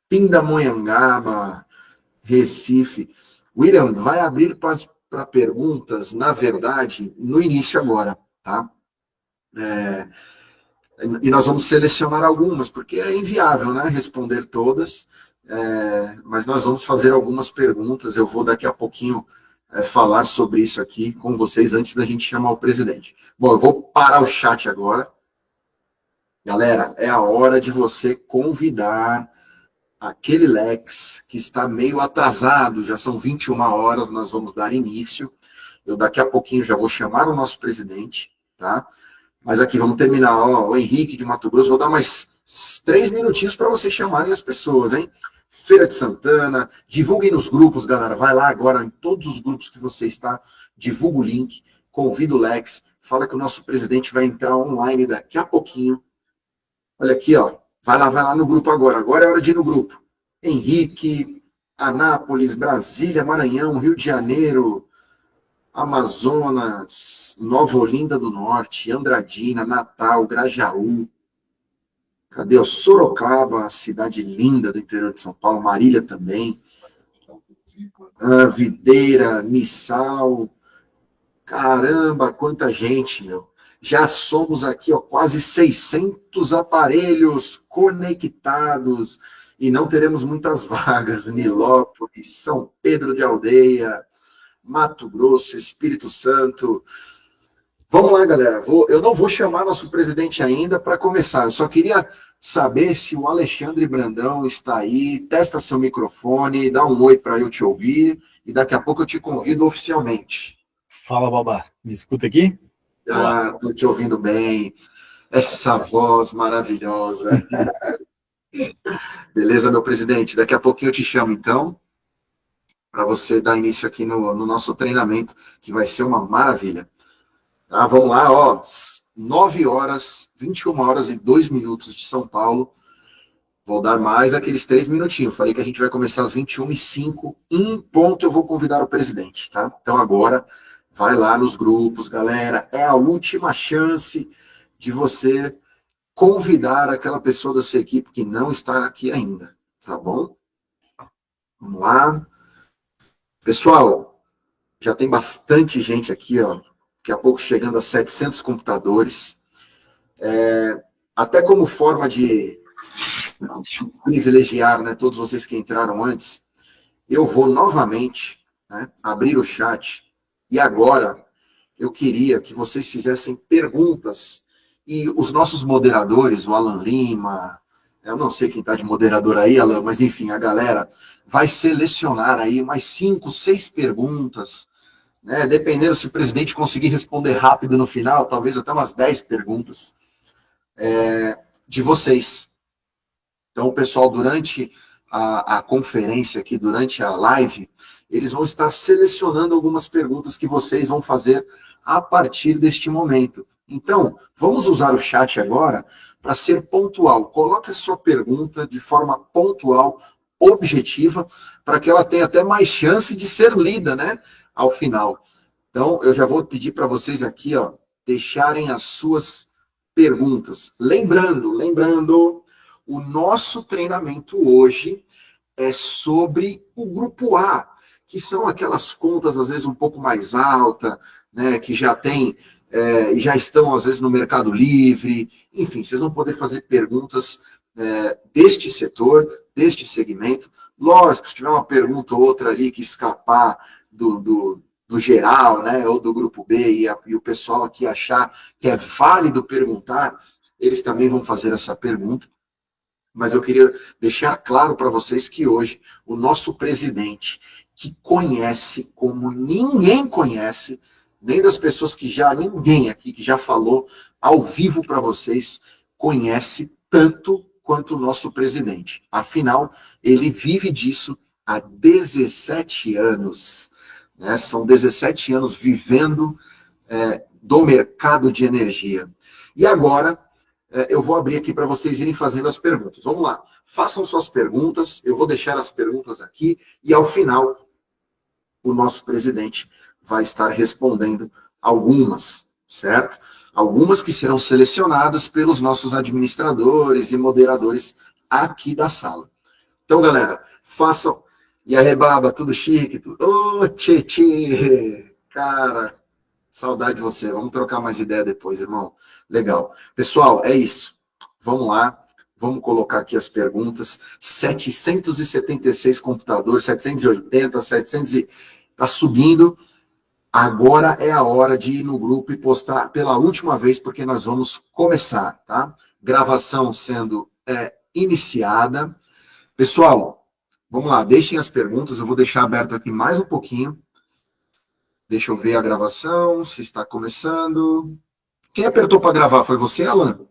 Pindamonhangaba, Recife. William, vai abrir para perguntas, na verdade, no início agora, tá? E nós vamos selecionar algumas, porque é inviável, né, responder todas, mas nós vamos fazer algumas perguntas, eu vou daqui a pouquinho falar sobre isso aqui com vocês antes da gente chamar o presidente. Bom, eu vou parar o chat agora. Galera, é a hora de você convidar aquele Lex que está meio atrasado, já são 21 horas, nós vamos dar início. Eu daqui a pouquinho já vou chamar o nosso presidente, tá? Mas aqui, vamos terminar, ó, o Henrique de Mato Grosso, vou dar mais 3 minutinhos para vocês chamarem as pessoas, hein? Feira de Santana, divulguem nos grupos, galera, vai lá agora em todos os grupos que você está, divulga o link, convida o Lex, fala que o nosso presidente vai entrar online daqui a pouquinho. Olha aqui, ó, vai lá no grupo agora é hora de ir no grupo. Henrique, Anápolis, Brasília, Maranhão, Rio de Janeiro, Amazonas, Nova Olinda do Norte, Andradina, Natal, Grajaú, cadê o Sorocaba, cidade linda do interior de São Paulo, Marília também, Videira, Missal, caramba, quanta gente, meu. Já somos aqui, ó, quase 600 aparelhos conectados e não teremos muitas vagas. Nilópolis, São Pedro de Aldeia, Mato Grosso, Espírito Santo. Vamos lá, galera. Eu não vou chamar nosso presidente ainda para começar. Eu só queria saber se o Alexandre Brandão está aí. Testa seu microfone, dá um oi para eu te ouvir e daqui a pouco eu te convido oficialmente. Fala, Babá. Me escuta aqui? Ah, estou te ouvindo bem. Essa voz maravilhosa. Beleza, meu presidente? Daqui a pouquinho eu te chamo, então, para você dar início aqui no nosso treinamento, que vai ser uma maravilha. Tá, vamos lá, ó. 9 horas, 21 horas e 2 minutos de São Paulo. Vou dar mais aqueles 3 minutinhos. Falei que a gente vai começar às 21h05. Em ponto eu vou convidar o presidente, tá? Então agora, vai lá nos grupos, galera. É a última chance de você convidar aquela pessoa da sua equipe que não está aqui ainda, tá bom? Vamos lá. Pessoal, já tem bastante gente aqui, ó. Daqui a pouco chegando a 700 computadores. Até como forma de privilegiar, né, todos vocês que entraram antes, eu vou novamente, né, abrir o chat e agora eu queria que vocês fizessem perguntas e os nossos moderadores, o Alan Lima, eu não sei quem está de moderador aí, Alan, mas enfim, a galera vai selecionar aí mais 5, 6 perguntas, né, dependendo se o presidente conseguir responder rápido no final, talvez até umas 10 perguntas de vocês. Então, o pessoal, durante a conferência aqui, durante a live, eles vão estar selecionando algumas perguntas que vocês vão fazer a partir deste momento. Então, vamos usar o chat agora para ser pontual. Coloque a sua pergunta de forma pontual, objetiva, para que ela tenha até mais chance de ser lida, né, ao final. Então, eu já vou pedir para vocês aqui, ó, deixarem as suas perguntas. Lembrando, o nosso treinamento hoje é sobre o grupo A, que são aquelas contas, às vezes, um pouco mais altas, né, que já tem, já estão, às vezes, no Mercado Livre. Enfim, vocês vão poder fazer perguntas deste setor, deste segmento. Lógico, se tiver uma pergunta ou outra ali que escapar do geral, né, ou do grupo B, e o pessoal aqui achar que é válido perguntar, eles também vão fazer essa pergunta. Mas eu queria deixar claro para vocês que hoje o nosso presidente, que conhece como ninguém conhece, nem das pessoas que já, ninguém aqui que já falou ao vivo para vocês, conhece tanto quanto o nosso presidente. Afinal, ele vive disso há 17 anos. Né? São 17 anos vivendo do mercado de energia. E agora, eu vou abrir aqui para vocês irem fazendo as perguntas. Vamos lá. Façam suas perguntas, eu vou deixar as perguntas aqui, e ao final, o nosso presidente vai estar respondendo algumas, certo? Algumas que serão selecionadas pelos nossos administradores e moderadores aqui da sala. Então, galera, façam. E aí, Baba, tudo chique? Ô, tchê, cara, saudade de você. Vamos trocar mais ideia depois, irmão. Legal. Pessoal, é isso. Vamos lá. Vamos colocar aqui as perguntas. 776 computadores, 780, 700 e... Tá subindo. Agora é a hora de ir no grupo e postar pela última vez, porque nós vamos começar, tá? Gravação sendo iniciada. Pessoal, vamos lá, deixem as perguntas, eu vou deixar aberto aqui mais um pouquinho. Deixa eu ver a gravação, se está começando. Quem apertou para gravar? Foi você, Alan?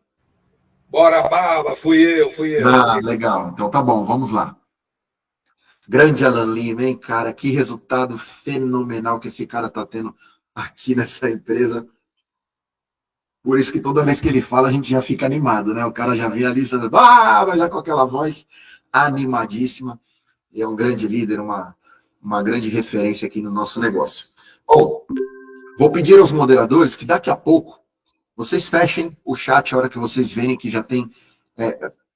Bora, Baba, fui eu. Ah, legal, então tá bom, vamos lá. Grande Alan Lima, hein, cara? Que resultado fenomenal que esse cara tá tendo aqui nessa empresa. Por isso que toda vez que ele fala, a gente já fica animado, né? O cara já vem ali, já com aquela voz animadíssima. E é um grande líder, uma grande referência aqui no nosso negócio. Bom, vou pedir aos moderadores que daqui a pouco vocês fechem o chat a hora que vocês verem que já tem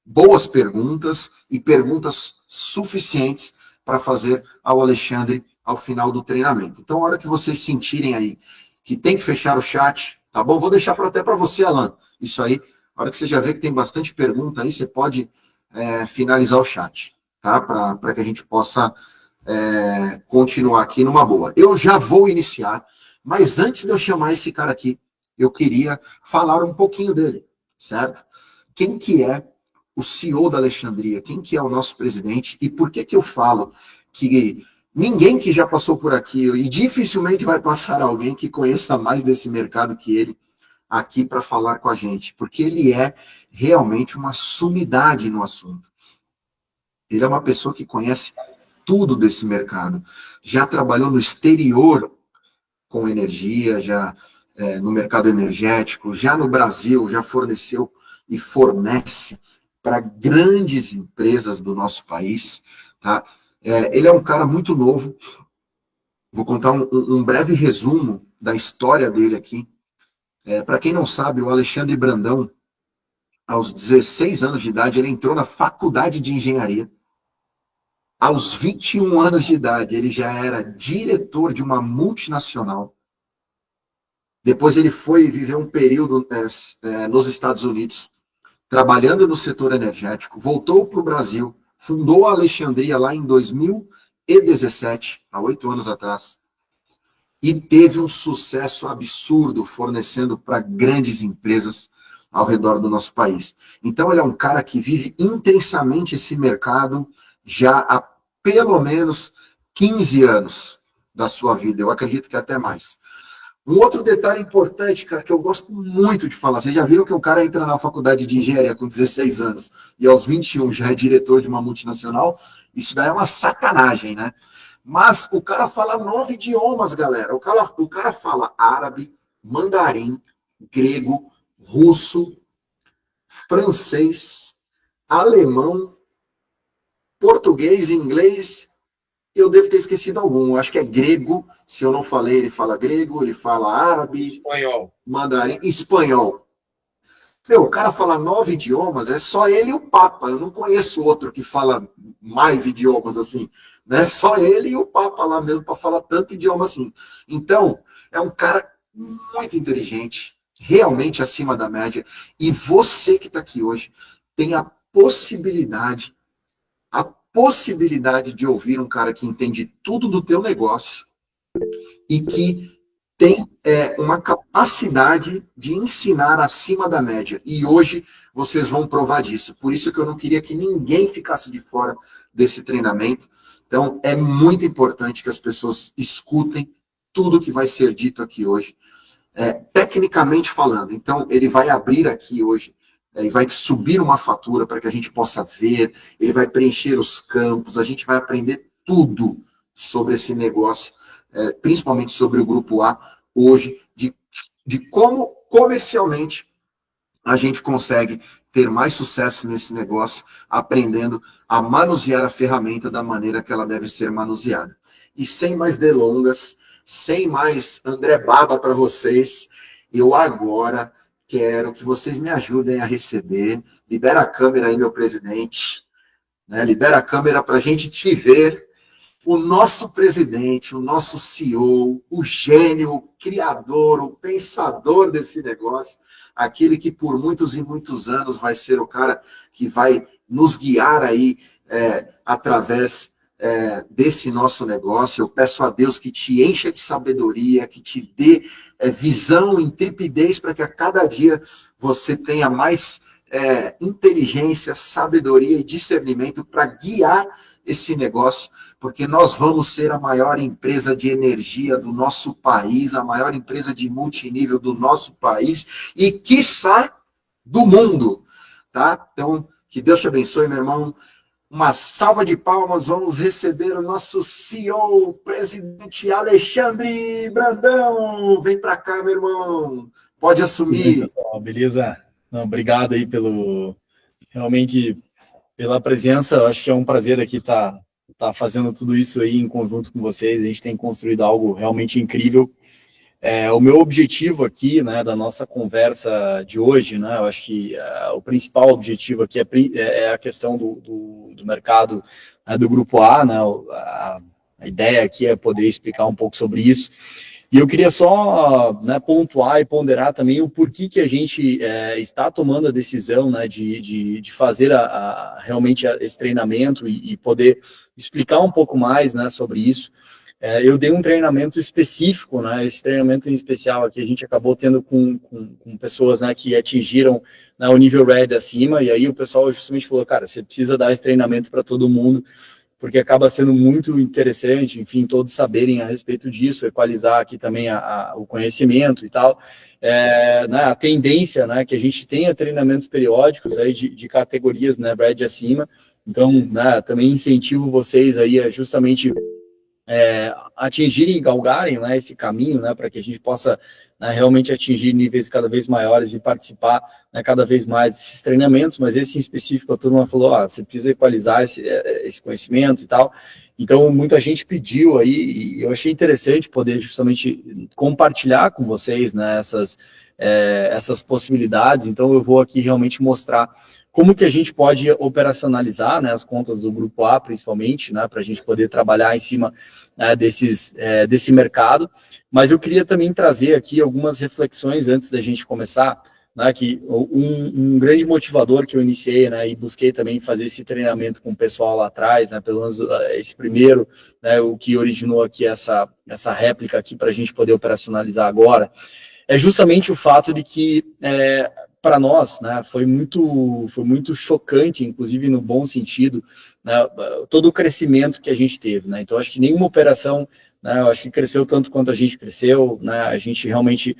boas perguntas e perguntas suficientes para fazer ao Alexandre ao final do treinamento. Então, a hora que vocês sentirem aí que tem que fechar o chat, tá bom? Vou deixar até para você, Alan, isso aí. A hora que você já vê que tem bastante pergunta aí, você pode finalizar o chat, tá? Para que a gente possa continuar aqui numa boa. Eu já vou iniciar, mas antes de eu chamar esse cara aqui, eu queria falar um pouquinho dele, certo? Quem que é o CEO da Alexandria? Quem que é o nosso presidente? E por que eu falo que ninguém que já passou por aqui, e dificilmente vai passar alguém que conheça mais desse mercado que ele aqui para falar com a gente? Porque ele é realmente uma sumidade no assunto. Ele é uma pessoa que conhece tudo desse mercado. Já trabalhou no exterior com energia, já no mercado energético, já no Brasil, já forneceu e fornece para grandes empresas do nosso país, tá? Ele é um cara muito novo. Vou contar um breve resumo da história dele aqui. Para quem não sabe, o Alexandre Brandão, aos 16 anos de idade, ele entrou na faculdade de engenharia. Aos 21 anos de idade, ele já era diretor de uma multinacional. Depois ele foi viver um período nos Estados Unidos, trabalhando no setor energético, voltou para o Brasil, fundou a Alexandria lá em 2017, há 8 anos atrás, e teve um sucesso absurdo, fornecendo para grandes empresas ao redor do nosso país. Então ele é um cara que vive intensamente esse mercado já há pelo menos 15 anos da sua vida, eu acredito que até mais. Um outro detalhe importante, cara, que eu gosto muito de falar, vocês já viram que o cara entra na faculdade de engenharia com 16 anos e aos 21 já é diretor de uma multinacional? Isso daí é uma sacanagem, né? Mas o cara fala 9 idiomas, galera. O cara fala árabe, mandarim, grego, russo, francês, alemão, português, inglês. Eu devo ter esquecido algum. Eu acho que é grego. Se eu não falei, ele fala grego, ele fala árabe, Espanhol, mandarim, espanhol. O cara fala 9 idiomas, é só ele e o Papa. Eu não conheço outro que fala mais idiomas assim. Né? Só ele e o Papa lá mesmo para falar tanto idioma assim. Então, é um cara muito inteligente, realmente acima da média. E você que está aqui hoje tem a possibilidade de ouvir um cara que entende tudo do teu negócio e que tem uma capacidade de ensinar acima da média. E hoje vocês vão provar disso. Por isso que eu não queria que ninguém ficasse de fora desse treinamento. Então, é muito importante que as pessoas escutem tudo que vai ser dito aqui hoje, tecnicamente falando. Então, ele vai abrir aqui hoje e vai subir uma fatura para que a gente possa ver, ele vai preencher os campos, a gente vai aprender tudo sobre esse negócio, principalmente sobre o Grupo A, hoje, de como comercialmente a gente consegue ter mais sucesso nesse negócio, aprendendo a manusear a ferramenta da maneira que ela deve ser manuseada. E sem mais delongas, sem mais André Baba para vocês, eu agora quero que vocês me ajudem a receber. Libera a câmera aí, meu presidente. Né? Libera a câmera para a gente te ver. O nosso presidente, o nosso CEO, o gênio, o criador, o pensador desse negócio, aquele que por muitos e muitos anos vai ser o cara que vai nos guiar aí através desse nosso negócio. Eu peço a Deus que te encha de sabedoria, que te dê visão, intrepidez, para que a cada dia você tenha mais inteligência, sabedoria e discernimento para guiar esse negócio, porque nós vamos ser a maior empresa de energia do nosso país, a maior empresa de multinível do nosso país e, quiçá, do mundo, tá? Então, que Deus te abençoe, meu irmão. Uma salva de palmas, vamos receber o nosso CEO, o presidente Alexandre Brandão. Vem para cá, meu irmão. Pode assumir. Bem, pessoal, beleza? Não, obrigado aí realmente pela presença. Eu acho que é um prazer aqui estar fazendo tudo isso aí em conjunto com vocês. A gente tem construído algo realmente incrível. O meu objetivo aqui, né, da nossa conversa de hoje, né, eu acho que o principal objetivo aqui é a questão do mercado, né, do Grupo A, né, a ideia aqui é poder explicar um pouco sobre isso. E eu queria só, né, pontuar e ponderar também o porquê que a gente está tomando a decisão, né, de fazer realmente esse treinamento e poder explicar um pouco mais, né, sobre isso. Eu dei um treinamento específico, né, esse treinamento em especial aqui a gente acabou tendo com pessoas, né, que atingiram, né, o nível Red acima, e aí o pessoal justamente falou, cara, você precisa dar esse treinamento para todo mundo, porque acaba sendo muito interessante, enfim, todos saberem a respeito disso, equalizar aqui também o conhecimento e tal. Né, a tendência, né, que a gente tenha treinamentos periódicos aí de categorias, né, Red acima, então, né, também incentivo vocês aí a justamente atingirem e galgarem, né, esse caminho, né, para que a gente possa, né, realmente atingir níveis cada vez maiores e participar, né, cada vez mais desses treinamentos, mas esse em específico a turma falou, você precisa equalizar esse conhecimento e tal. Então, muita gente pediu aí, e eu achei interessante poder justamente compartilhar com vocês, né, essas possibilidades. Então, eu vou aqui realmente mostrar como que a gente pode operacionalizar, né, as contas do Grupo A, principalmente, né, para a gente poder trabalhar em cima, né, desse mercado. Mas eu queria também trazer aqui algumas reflexões antes da gente começar, né, que um grande motivador que eu iniciei, né, e busquei também fazer esse treinamento com o pessoal lá atrás, né, pelo menos esse primeiro, né, o que originou aqui essa réplica aqui para a gente poder operacionalizar agora, é justamente o fato de que para nós, né, foi muito chocante, inclusive no bom sentido, né, todo o crescimento que a gente teve, né? Então, acho que nenhuma operação, né, eu acho que cresceu tanto quanto a gente cresceu, né? A gente realmente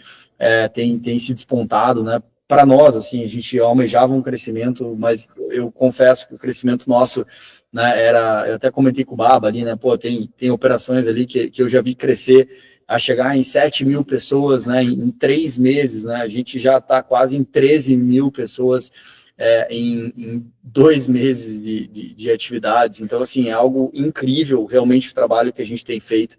tem se despontado, né? Para nós, assim, a gente almejava um crescimento, mas eu confesso que o crescimento nosso, né, eu até comentei com o Baba ali, né? Pô, tem operações ali que eu já vi crescer a chegar em 7 mil pessoas, né, em 3 meses, né, a gente já está quase em 13 mil pessoas em 2 meses de atividades. Então, assim, é algo incrível, realmente, o trabalho que a gente tem feito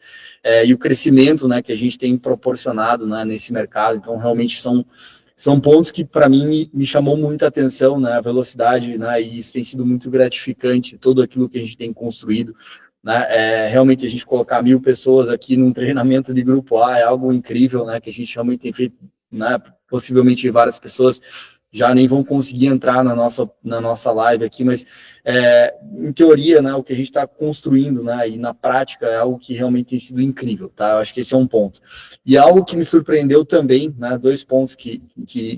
e o crescimento, né, que a gente tem proporcionado, né, nesse mercado. Então, realmente, são pontos que, para mim, me chamou muita atenção, né, a velocidade, né, e isso tem sido muito gratificante, tudo aquilo que a gente tem construído. Né, realmente a gente colocar 1.000 pessoas aqui num treinamento de Grupo A é algo incrível, né, que a gente realmente tem feito, né, possivelmente várias pessoas já nem vão conseguir entrar na nossa live aqui, mas em teoria, né, o que a gente está construindo, né, e na prática é algo que realmente tem sido incrível, tá? Eu acho que esse é um ponto. E algo que me surpreendeu também, né, 2 pontos que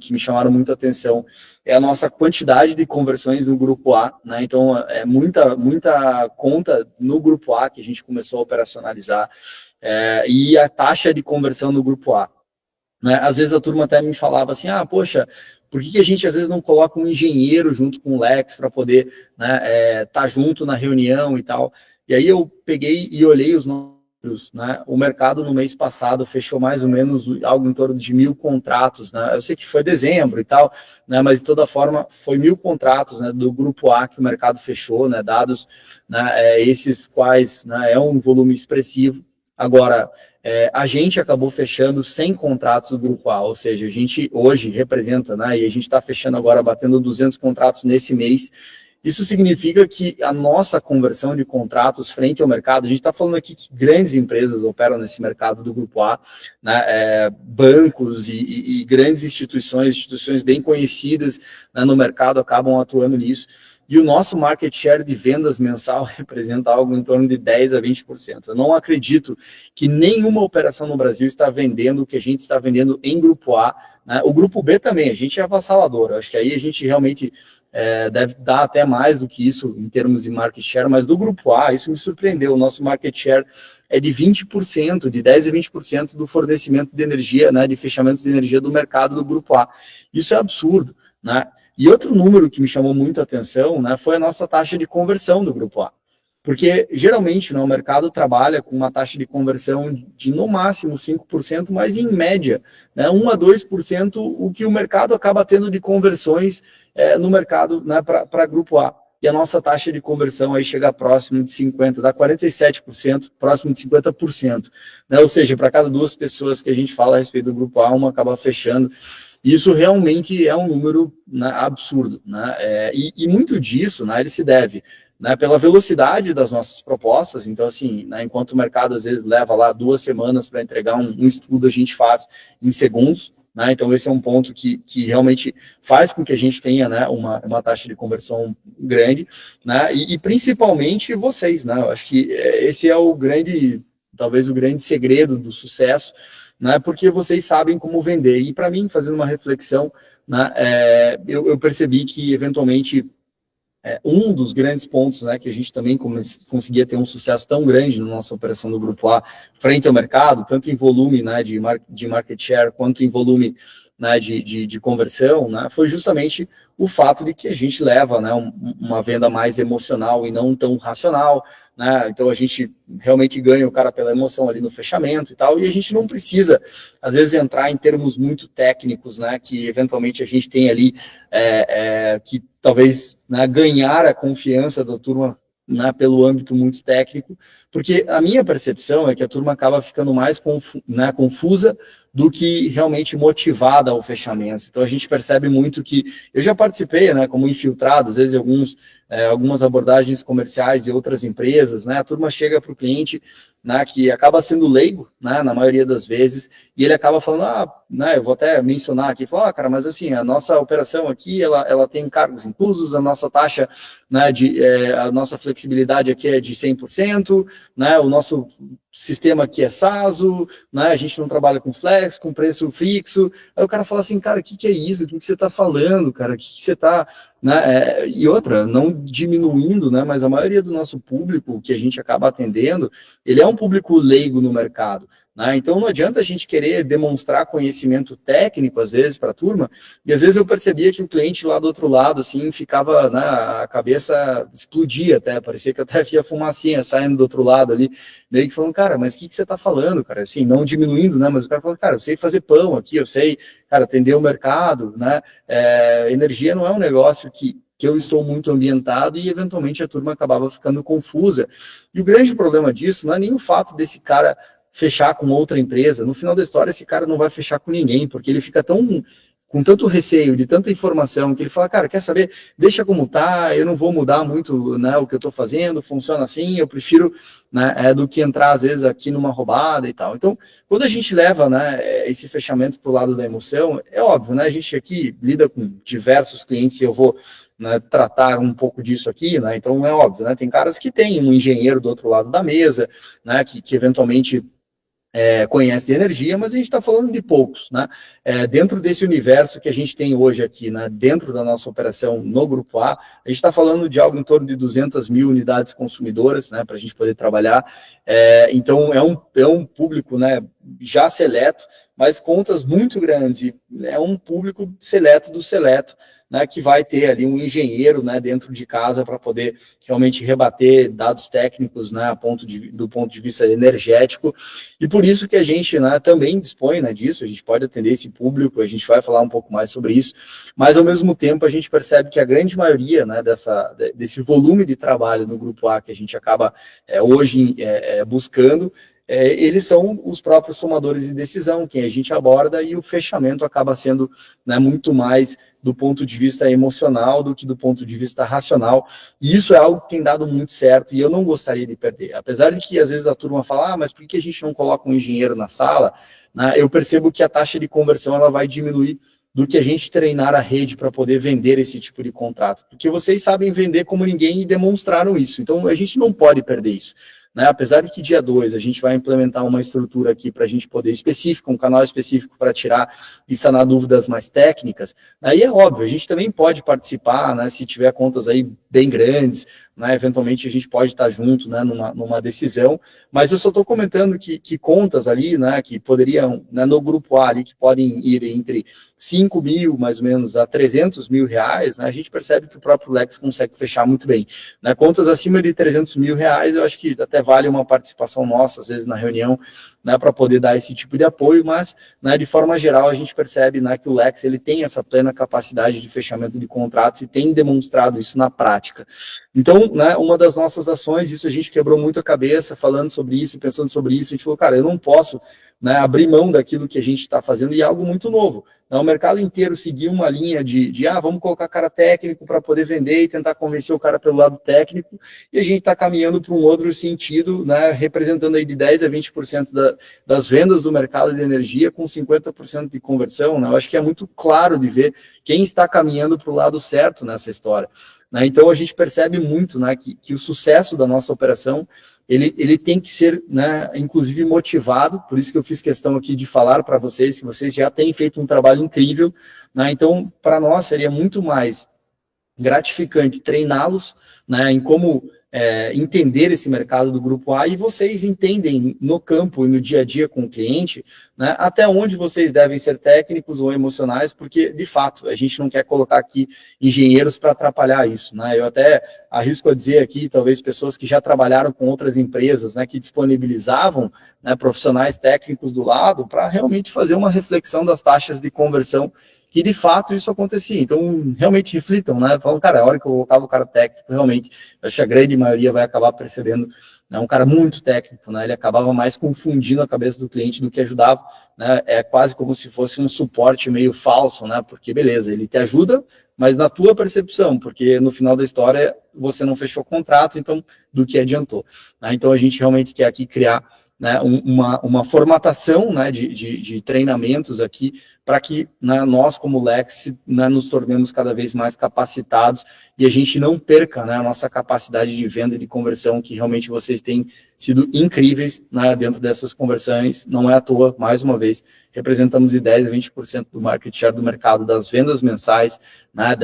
me chamaram muito a atenção, é a nossa quantidade de conversões no Grupo A, né? Então, é muita conta no Grupo A que a gente começou a operacionalizar, e a taxa de conversão no Grupo A. Né? Às vezes a turma até me falava assim, poxa, por que a gente às vezes não coloca um engenheiro junto com o Lex para poder, né, tá junto na reunião e tal? E aí eu peguei e olhei os números, né? O mercado no mês passado fechou mais ou menos algo em torno de 1.000 contratos, né? Eu sei que foi dezembro e tal, né? Mas de toda forma foi 1.000 contratos, né, do Grupo A que o mercado fechou, né? Dados, né, esses quais, né, é um volume expressivo. Agora, a gente acabou fechando 100 contratos do Grupo A, ou seja, a gente hoje representa, né, e a gente está fechando agora, batendo 200 contratos nesse mês. Isso significa que a nossa conversão de contratos frente ao mercado, a gente está falando aqui que grandes empresas operam nesse mercado do Grupo A, né, bancos e grandes instituições bem conhecidas, né, no mercado acabam atuando nisso. E o nosso market share de vendas mensal representa algo em torno de 10% a 20%. Eu não acredito que nenhuma operação no Brasil está vendendo o que a gente está vendendo em Grupo A, né? O Grupo B também, a gente é avassalador. Eu acho que aí a gente realmente deve dar até mais do que isso em termos de market share, mas do Grupo A, isso me surpreendeu. O nosso market share é de 20%, de 10% a 20% do fornecimento de energia, né, de fechamentos de energia do mercado do Grupo A. Isso é absurdo, né? E outro número que me chamou muito a atenção, né, foi a nossa taxa de conversão do Grupo A. Porque, geralmente, né, o mercado trabalha com uma taxa de conversão de, no máximo, 5%, mas, em média, né, 1% a 2% o que o mercado acaba tendo de conversões no mercado, né, para Grupo A. E a nossa taxa de conversão aí chega próximo de 50%, dá 47%, próximo de 50%. Né? Ou seja, para cada 2 pessoas que a gente fala a respeito do Grupo A, uma acaba fechando. Isso realmente é um número, né, absurdo, né? E muito disso, né, ele se deve, né, pela velocidade das nossas propostas. Então, assim, né, enquanto o mercado às vezes leva lá 2 semanas para entregar um estudo, a gente faz em segundos, né? Então esse é um ponto que realmente faz com que a gente tenha, né, uma taxa de conversão grande, né? E principalmente vocês, né? Eu acho que esse é o grande, talvez o grande segredo do sucesso, né, porque vocês sabem como vender. E para mim, fazendo uma reflexão, né, eu percebi que, eventualmente, um dos grandes pontos, né, que a gente também conseguia ter um sucesso tão grande na nossa operação do Grupo A frente ao mercado, tanto em volume, né, de market share, quanto em volume, né, de conversão, né, foi justamente o fato de que a gente leva, né, uma venda mais emocional e não tão racional, né? Então a gente realmente ganha o cara pela emoção ali no fechamento e tal, e a gente não precisa, às vezes, entrar em termos muito técnicos, né, que eventualmente a gente tem ali que talvez, né, ganhar a confiança da turma, né, pelo âmbito muito técnico, porque a minha percepção é que a turma acaba ficando mais confusa do que realmente motivada ao fechamento. Então a gente percebe muito que, eu já participei, né, como infiltrado, às vezes algumas abordagens comerciais de outras empresas, né, a turma chega para o cliente, né, que acaba sendo leigo, né, na maioria das vezes, e ele acaba falando, né, eu vou até mencionar aqui, falar, cara, mas assim, a nossa operação aqui, ela tem cargos inclusos, a nossa taxa, né, a nossa flexibilidade aqui é de 100%, né, o nosso sistema aqui é SASO, né, a gente não trabalha com flex, com preço fixo. Aí o cara fala assim, cara, o que é isso? O que você está falando, cara? O que você está... Né? E outra, não diminuindo, né, mas a maioria do nosso público que a gente acaba atendendo, ele é um público leigo no mercado, né? Então não adianta a gente querer demonstrar conhecimento técnico, às vezes, para a turma, e às vezes eu percebia que o cliente lá do outro lado, assim, ficava, né, a cabeça explodia até, parecia que até via fumacinha saindo do outro lado ali, meio que falando, cara, mas o que você está falando, cara? Assim, não diminuindo, né, mas o cara falando, cara, eu sei fazer pão aqui, eu sei, cara, atender o mercado, né, energia não é um negócio que eu estou muito ambientado, e eventualmente a turma acabava ficando confusa. E o grande problema disso não é nem o fato desse cara fechar com outra empresa. No final da história, esse cara não vai fechar com ninguém, porque ele fica com tanto receio de tanta informação, que ele fala, cara, quer saber, deixa como tá, eu não vou mudar muito, né, o que eu estou fazendo, funciona assim, eu prefiro, né, do que entrar às vezes aqui numa roubada e tal. Então, quando a gente leva, né, esse fechamento para o lado da emoção, é óbvio, né, a gente aqui lida com diversos clientes, e eu vou, né, tratar um pouco disso aqui, né, então é óbvio, né, tem caras que tem um engenheiro do outro lado da mesa, né, que eventualmente conhece de energia, mas a gente está falando de poucos, né? Dentro desse universo que a gente tem hoje aqui, né, dentro da nossa operação no Grupo A, a gente está falando de algo em torno de 200 mil unidades consumidoras, né, para a gente poder trabalhar. Então, é um público, né, já seleto, mas contas muito grandes, é um público seleto do seleto, né, que vai ter ali um engenheiro, né, dentro de casa para poder realmente rebater dados técnicos, né, do ponto de vista energético, e por isso que a gente, né, também dispõe, né, disso, a gente pode atender esse público, a gente vai falar um pouco mais sobre isso, mas ao mesmo tempo a gente percebe que a grande maioria, né, desse volume de trabalho no Grupo A que a gente acaba hoje buscando, eles são os próprios tomadores de decisão, quem a gente aborda, e o fechamento acaba sendo, né, muito mais do ponto de vista emocional do que do ponto de vista racional, e isso é algo que tem dado muito certo, e eu não gostaria de perder. Apesar de que às vezes a turma fala, mas por que a gente não coloca um engenheiro na sala? Né, eu percebo que a taxa de conversão ela vai diminuir do que a gente treinar a rede para poder vender esse tipo de contrato, porque vocês sabem vender como ninguém e demonstraram isso, então a gente não pode perder isso. Né? Apesar de que dia 2 a gente vai implementar uma estrutura aqui para a gente poder específico, um canal específico para tirar e sanar dúvidas mais técnicas, aí é óbvio, a gente também pode participar, né, se tiver contas aí bem grandes, né, eventualmente a gente pode estar junto, né, numa decisão, mas eu só estou comentando que contas ali, né, que poderiam, né, no grupo A ali, que podem ir entre 5 mil, mais ou menos, a 300 mil reais, né, a gente percebe que o próprio Lex consegue fechar muito bem. Né, contas acima de 300 mil reais, eu acho que até vale uma participação nossa, às vezes na reunião, né, para poder dar esse tipo de apoio, mas, né, de forma geral, a gente percebe, né, que o Lex ele tem essa plena capacidade de fechamento de contratos e tem demonstrado isso na prática. Então, né, uma das nossas ações, isso a gente quebrou muito a cabeça falando sobre isso, pensando sobre isso, a gente falou, cara, eu não posso, né, abrir mão daquilo que a gente está fazendo e é algo muito novo. Né, o mercado inteiro seguiu uma linha de vamos colocar cara técnico para poder vender e tentar convencer o cara pelo lado técnico, e a gente está caminhando para um outro sentido, né, representando aí de 10% a 20% das vendas do mercado de energia com 50% de conversão. Né, eu acho que é muito claro de ver quem está caminhando para o lado certo nessa história. Né, então a gente percebe muito, né, que o sucesso da nossa operação ele tem que ser, né, inclusive motivado, por isso que eu fiz questão aqui de falar para vocês que vocês já têm feito um trabalho incrível, né, então para nós seria muito mais gratificante treiná-los, né, em como entender esse mercado do grupo A, e vocês entendem no campo e no dia a dia com o cliente, né, até onde vocês devem ser técnicos ou emocionais, porque, de fato, a gente não quer colocar aqui engenheiros para atrapalhar isso. Né, eu até arrisco a dizer aqui, talvez pessoas que já trabalharam com outras empresas, né, que disponibilizavam, né, profissionais técnicos do lado para realmente fazer uma reflexão das taxas de conversão que de fato isso acontecia. Então, realmente reflitam, né? Falam, cara, a hora que eu colocava o cara técnico, realmente, eu acho que a grande maioria vai acabar percebendo, né, um cara muito técnico, né? Ele acabava mais confundindo a cabeça do cliente do que ajudava, né? É quase como se fosse um suporte meio falso, né? Porque, beleza, ele te ajuda, mas na tua percepção, porque no final da história você não fechou o contrato, então, do que adiantou? Né? Então, a gente realmente quer aqui criar, né, uma formatação, né, de treinamentos aqui para que, né, nós, como Lex, né, nos tornemos cada vez mais capacitados e a gente não perca, né, a nossa capacidade de venda e de conversão, que realmente vocês têm sido incríveis, né, dentro dessas conversões. Não é à toa, mais uma vez, representamos de 10% a 20% do market share do mercado das vendas mensais, né,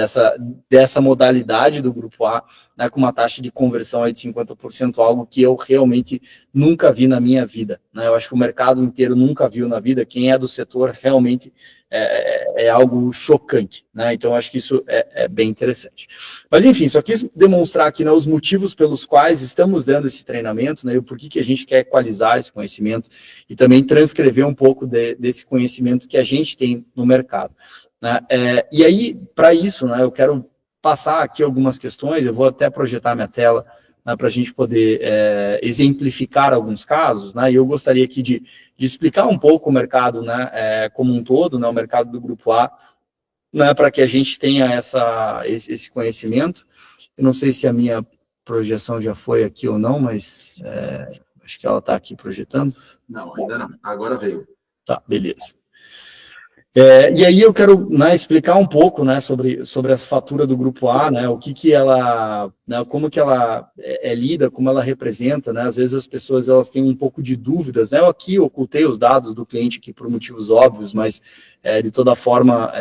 dessa modalidade do Grupo A, né, com uma taxa de conversão aí de 50%, algo que eu realmente nunca vi na minha vida. Né, eu acho que o mercado inteiro nunca viu na vida. Quem é do setor realmente é algo chocante, né? Então, acho que isso é bem interessante. Mas, enfim, só quis demonstrar aqui, né, os motivos pelos quais estamos dando esse treinamento, né, e o porquê que a gente quer equalizar esse conhecimento e também transcrever um pouco desse conhecimento que a gente tem no mercado. Né? E aí, para isso, né, eu quero passar aqui algumas questões, eu vou até projetar minha tela, né, para a gente poder exemplificar alguns casos, né, e eu gostaria aqui de explicar um pouco o mercado, né, como um todo, né, o mercado do Grupo A, né, para que a gente tenha esse conhecimento. Eu não sei se a minha projeção já foi aqui ou não, mas acho que ela está aqui projetando. Não, ainda não. Agora veio. Tá, beleza. E aí eu quero, né, explicar um pouco, né, sobre a fatura do Grupo A, né, o que ela, né, como que ela lida, como ela representa, né, às vezes as pessoas elas têm um pouco de dúvidas, né, eu aqui ocultei os dados do cliente aqui por motivos óbvios, mas de toda forma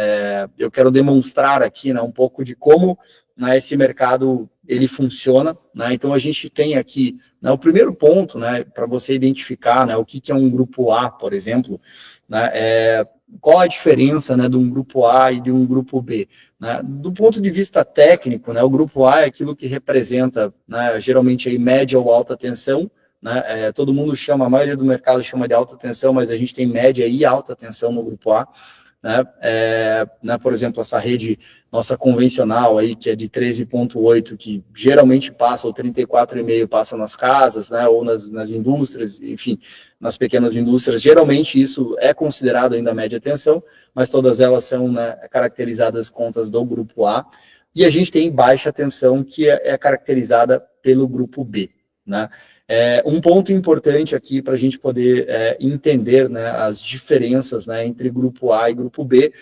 eu quero demonstrar aqui, né, um pouco de como, né, esse mercado ele funciona, né, então a gente tem aqui, né, o primeiro ponto, né, para você identificar, né, o que é um Grupo A, por exemplo, né, qual a diferença, né, de um grupo A e de um grupo B? Né? Do ponto de vista técnico, né, o grupo A é aquilo que representa, né, geralmente aí média ou alta tensão, né, todo mundo chama, a maioria do mercado chama de alta tensão, mas a gente tem média e alta tensão no grupo A. Por exemplo, essa rede nossa convencional aí, que é de 13,8, que geralmente passa, ou 34,5 passa nas casas, né, ou nas indústrias, enfim, nas pequenas indústrias, geralmente isso é considerado ainda média tensão, mas todas elas são, né, caracterizadas contas do grupo A, e a gente tem baixa tensão, que é caracterizada pelo grupo B, né. Um ponto importante aqui para a gente poder entender, né, as diferenças, né, entre grupo A e grupo B.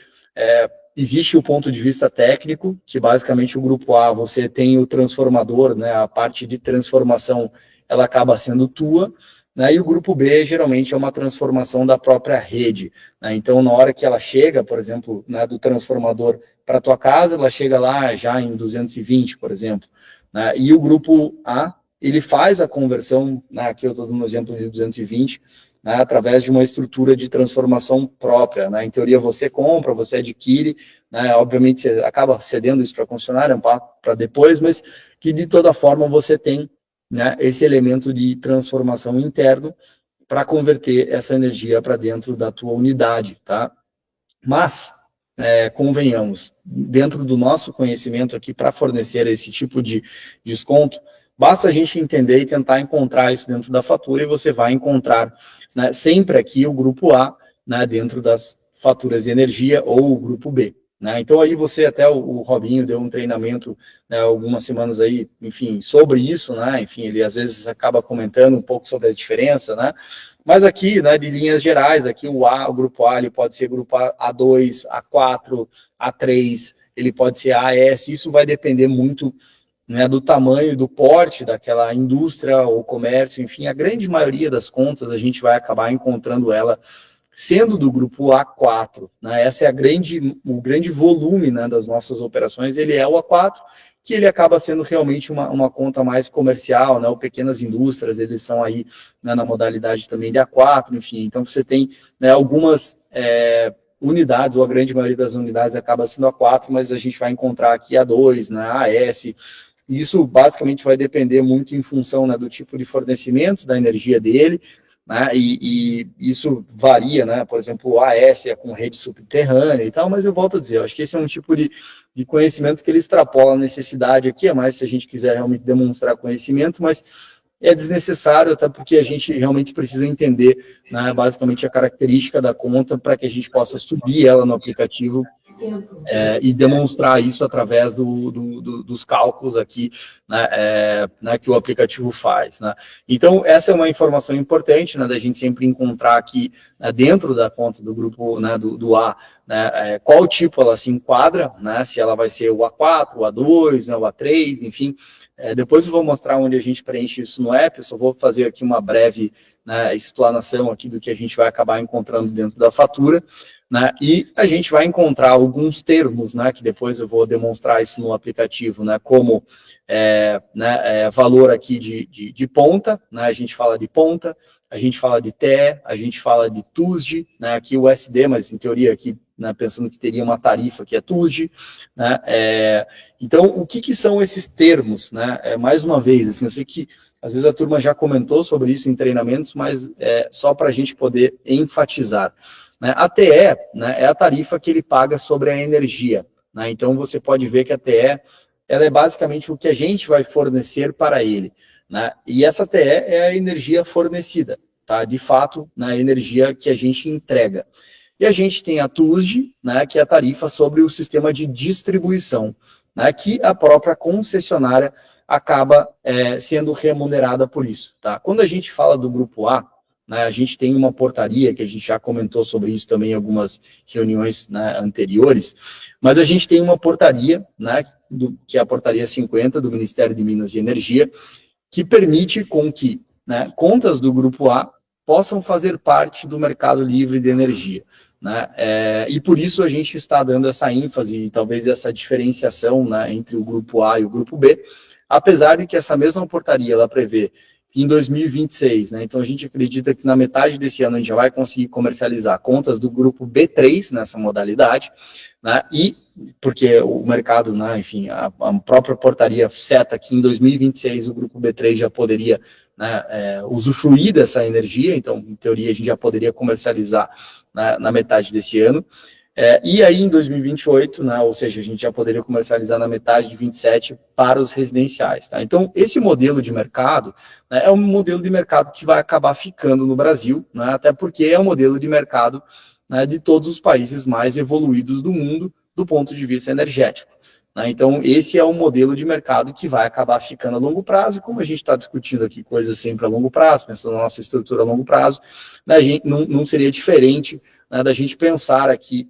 Existe o ponto de vista técnico, que basicamente o grupo A, você tem o transformador, né, a parte de transformação, ela acaba sendo tua, né, e o grupo B geralmente é uma transformação da própria rede, né. Então, na hora que ela chega, por exemplo, né, do transformador para a tua casa, ela chega lá já em 220, por exemplo, né, e o grupo A, ele faz a conversão, né, aqui eu estou dando um exemplo de 220, né, através de uma estrutura de transformação própria, né. Em teoria você compra, você adquire, né, obviamente você acaba cedendo isso para a concessionária, para depois, mas que de toda forma você tem, né, esse elemento de transformação interno para converter essa energia para dentro da tua unidade, tá? Mas, convenhamos, dentro do nosso conhecimento aqui, para fornecer esse tipo de desconto, basta a gente entender e tentar encontrar isso dentro da fatura, e você vai encontrar, né, sempre aqui o grupo A, né, dentro das faturas de energia, ou o grupo B, né? Então aí você, até o Robinho deu um treinamento, né, algumas semanas aí, enfim, sobre isso, né? Enfim, ele às vezes acaba comentando um pouco sobre a diferença, né? Mas aqui, né, de linhas gerais, aqui o grupo A, ele pode ser grupo A2, A4, A3, ele pode ser AS, isso vai depender muito, né, do tamanho, do porte daquela indústria ou comércio, enfim, a grande maioria das contas a gente vai acabar encontrando ela sendo do grupo A4, né, essa é o grande volume, né, das nossas operações, ele é o A4, que ele acaba sendo realmente uma conta mais comercial, né, ou pequenas indústrias, eles são aí, né, na modalidade também de A4, enfim, então você tem, né, algumas unidades, ou a grande maioria das unidades acaba sendo A4, mas a gente vai encontrar aqui A2, né, AS. Isso basicamente vai depender muito em função, né, do tipo de fornecimento da energia dele, né, e isso varia, né, por exemplo, o AS é com rede subterrânea e tal, mas eu volto a dizer, eu acho que esse é um tipo de conhecimento que ele extrapola a necessidade aqui, é mais se a gente quiser realmente demonstrar conhecimento, mas é desnecessário, até porque a gente realmente precisa entender, né, basicamente a característica da conta para que a gente possa subir ela no aplicativo e demonstrar isso através dos cálculos aqui, né, que o aplicativo faz, né. Então, essa é uma informação importante, né, da gente sempre encontrar aqui, né, dentro da conta do grupo, né, do A, né, qual tipo ela se enquadra, né, se ela vai ser o A4, o A2, né, o A3, enfim. Depois eu vou mostrar onde a gente preenche isso no app, eu só vou fazer aqui uma breve, né, explanação aqui do que a gente vai acabar encontrando dentro da fatura, né, e a gente vai encontrar alguns termos, né, que depois eu vou demonstrar isso no aplicativo, né, como valor aqui de ponta, né, a gente fala de ponta, a gente fala de TE, a gente fala de TUSD, né, aqui o SD, mas em teoria aqui, né, pensando que teria uma tarifa que é TUSD, né, então o que são esses termos, né, mais uma vez, assim, eu sei que às vezes a turma já comentou sobre isso em treinamentos, mas só para a gente poder enfatizar, né, a TE, né, é a tarifa que ele paga sobre a energia, né, então você pode ver que a TE, ela é basicamente o que a gente vai fornecer para ele, né, e essa TE é a energia fornecida, tá, de fato, né, a energia que a gente entrega. E a gente tem a TUSD, né, que é a tarifa sobre o sistema de distribuição, né, que a própria concessionária acaba sendo remunerada por isso, tá? Quando a gente fala do grupo A, né, a gente tem uma portaria, que a gente já comentou sobre isso também em algumas reuniões, né, anteriores, mas a gente tem uma portaria, né, que é a portaria 50 do Ministério de Minas e Energia, que permite com que, né, contas do grupo A possam fazer parte do mercado livre de energia, né, e por isso a gente está dando essa ênfase e talvez essa diferenciação, né, entre o grupo A e o grupo B, apesar de que essa mesma portaria ela prevê que em 2026, né, então a gente acredita que na metade desse ano a gente já vai conseguir comercializar contas do grupo B3 nessa modalidade, né, e porque o mercado, né, enfim, a própria portaria seta que em 2026 o grupo B3 já poderia, né, usufruir dessa energia, então, em teoria, a gente já poderia comercializar, né, na metade desse ano. E aí, em 2028, né, ou seja, a gente já poderia comercializar na metade de 27 para os residenciais. Tá? Então, esse modelo de mercado, né, é um modelo de mercado que vai acabar ficando no Brasil, né, até porque é um modelo de mercado, né, de todos os países mais evoluídos do mundo do ponto de vista energético. Né? Então, esse é um modelo de mercado que vai acabar ficando a longo prazo, como a gente está discutindo aqui coisas sempre a longo prazo, pensando na nossa estrutura a longo prazo, né, a gente não seria diferente, né, da gente pensar aqui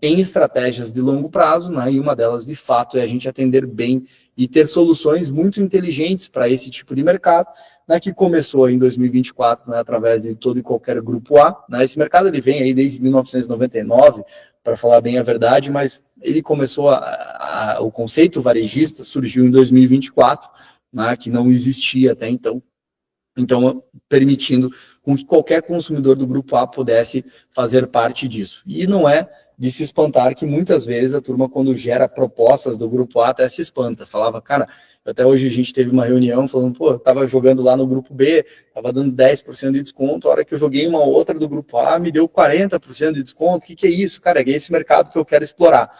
em estratégias de longo prazo, né, e uma delas, de fato, é a gente atender bem e ter soluções muito inteligentes para esse tipo de mercado, né, que começou em 2024, né, através de todo e qualquer grupo A. Né, esse mercado ele vem aí desde 1999, para falar bem a verdade, mas ele começou o conceito varejista surgiu em 2024, né, que não existia até então. Então, permitindo com que qualquer consumidor do grupo A pudesse fazer parte disso. E não é de se espantar que muitas vezes a turma, quando gera propostas do grupo A, até se espanta. Falava, cara, até hoje a gente teve uma reunião falando, pô, eu estava jogando lá no grupo B, estava dando 10% de desconto, a hora que eu joguei uma outra do grupo A, me deu 40% de desconto. O que é isso? Cara, é esse mercado que eu quero explorar.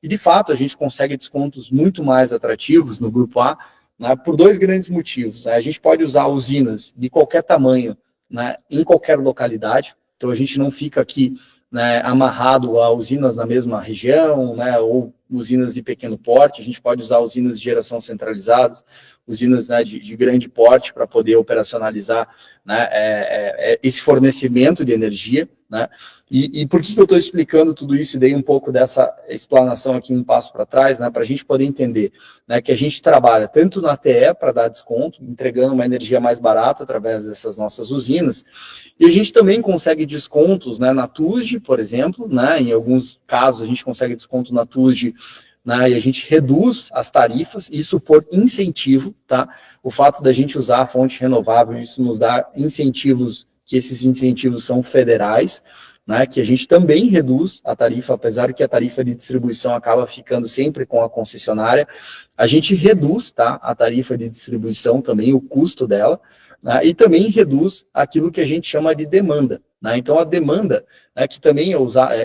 E, de fato, a gente consegue descontos muito mais atrativos no grupo A, né, por dois grandes motivos. Né? A gente pode usar usinas de qualquer tamanho, né, em qualquer localidade, então a gente não fica aqui, né, amarrado a usinas na mesma região, né, ou usinas de pequeno porte. A gente pode usar usinas de geração centralizadas, usinas, né, de grande porte para poder operacionalizar, né, esse fornecimento de energia. Né? E por que eu estou explicando tudo isso e dei um pouco dessa explanação aqui um passo para trás, né, para a gente poder entender, né, que a gente trabalha tanto na TE para dar desconto, entregando uma energia mais barata através dessas nossas usinas, e a gente também consegue descontos, né, na TUSD, por exemplo, né, em alguns casos a gente consegue desconto na TUSD, né, e a gente reduz as tarifas, isso por incentivo, tá? O fato da gente usar a fonte renovável, isso nos dá incentivos, que esses incentivos são federais, né, que a gente também reduz a tarifa, apesar que a tarifa de distribuição acaba ficando sempre com a concessionária, a gente reduz, tá, a tarifa de distribuição também, o custo dela, né, e também reduz aquilo que a gente chama de demanda. Né? Então, a demanda, né, que também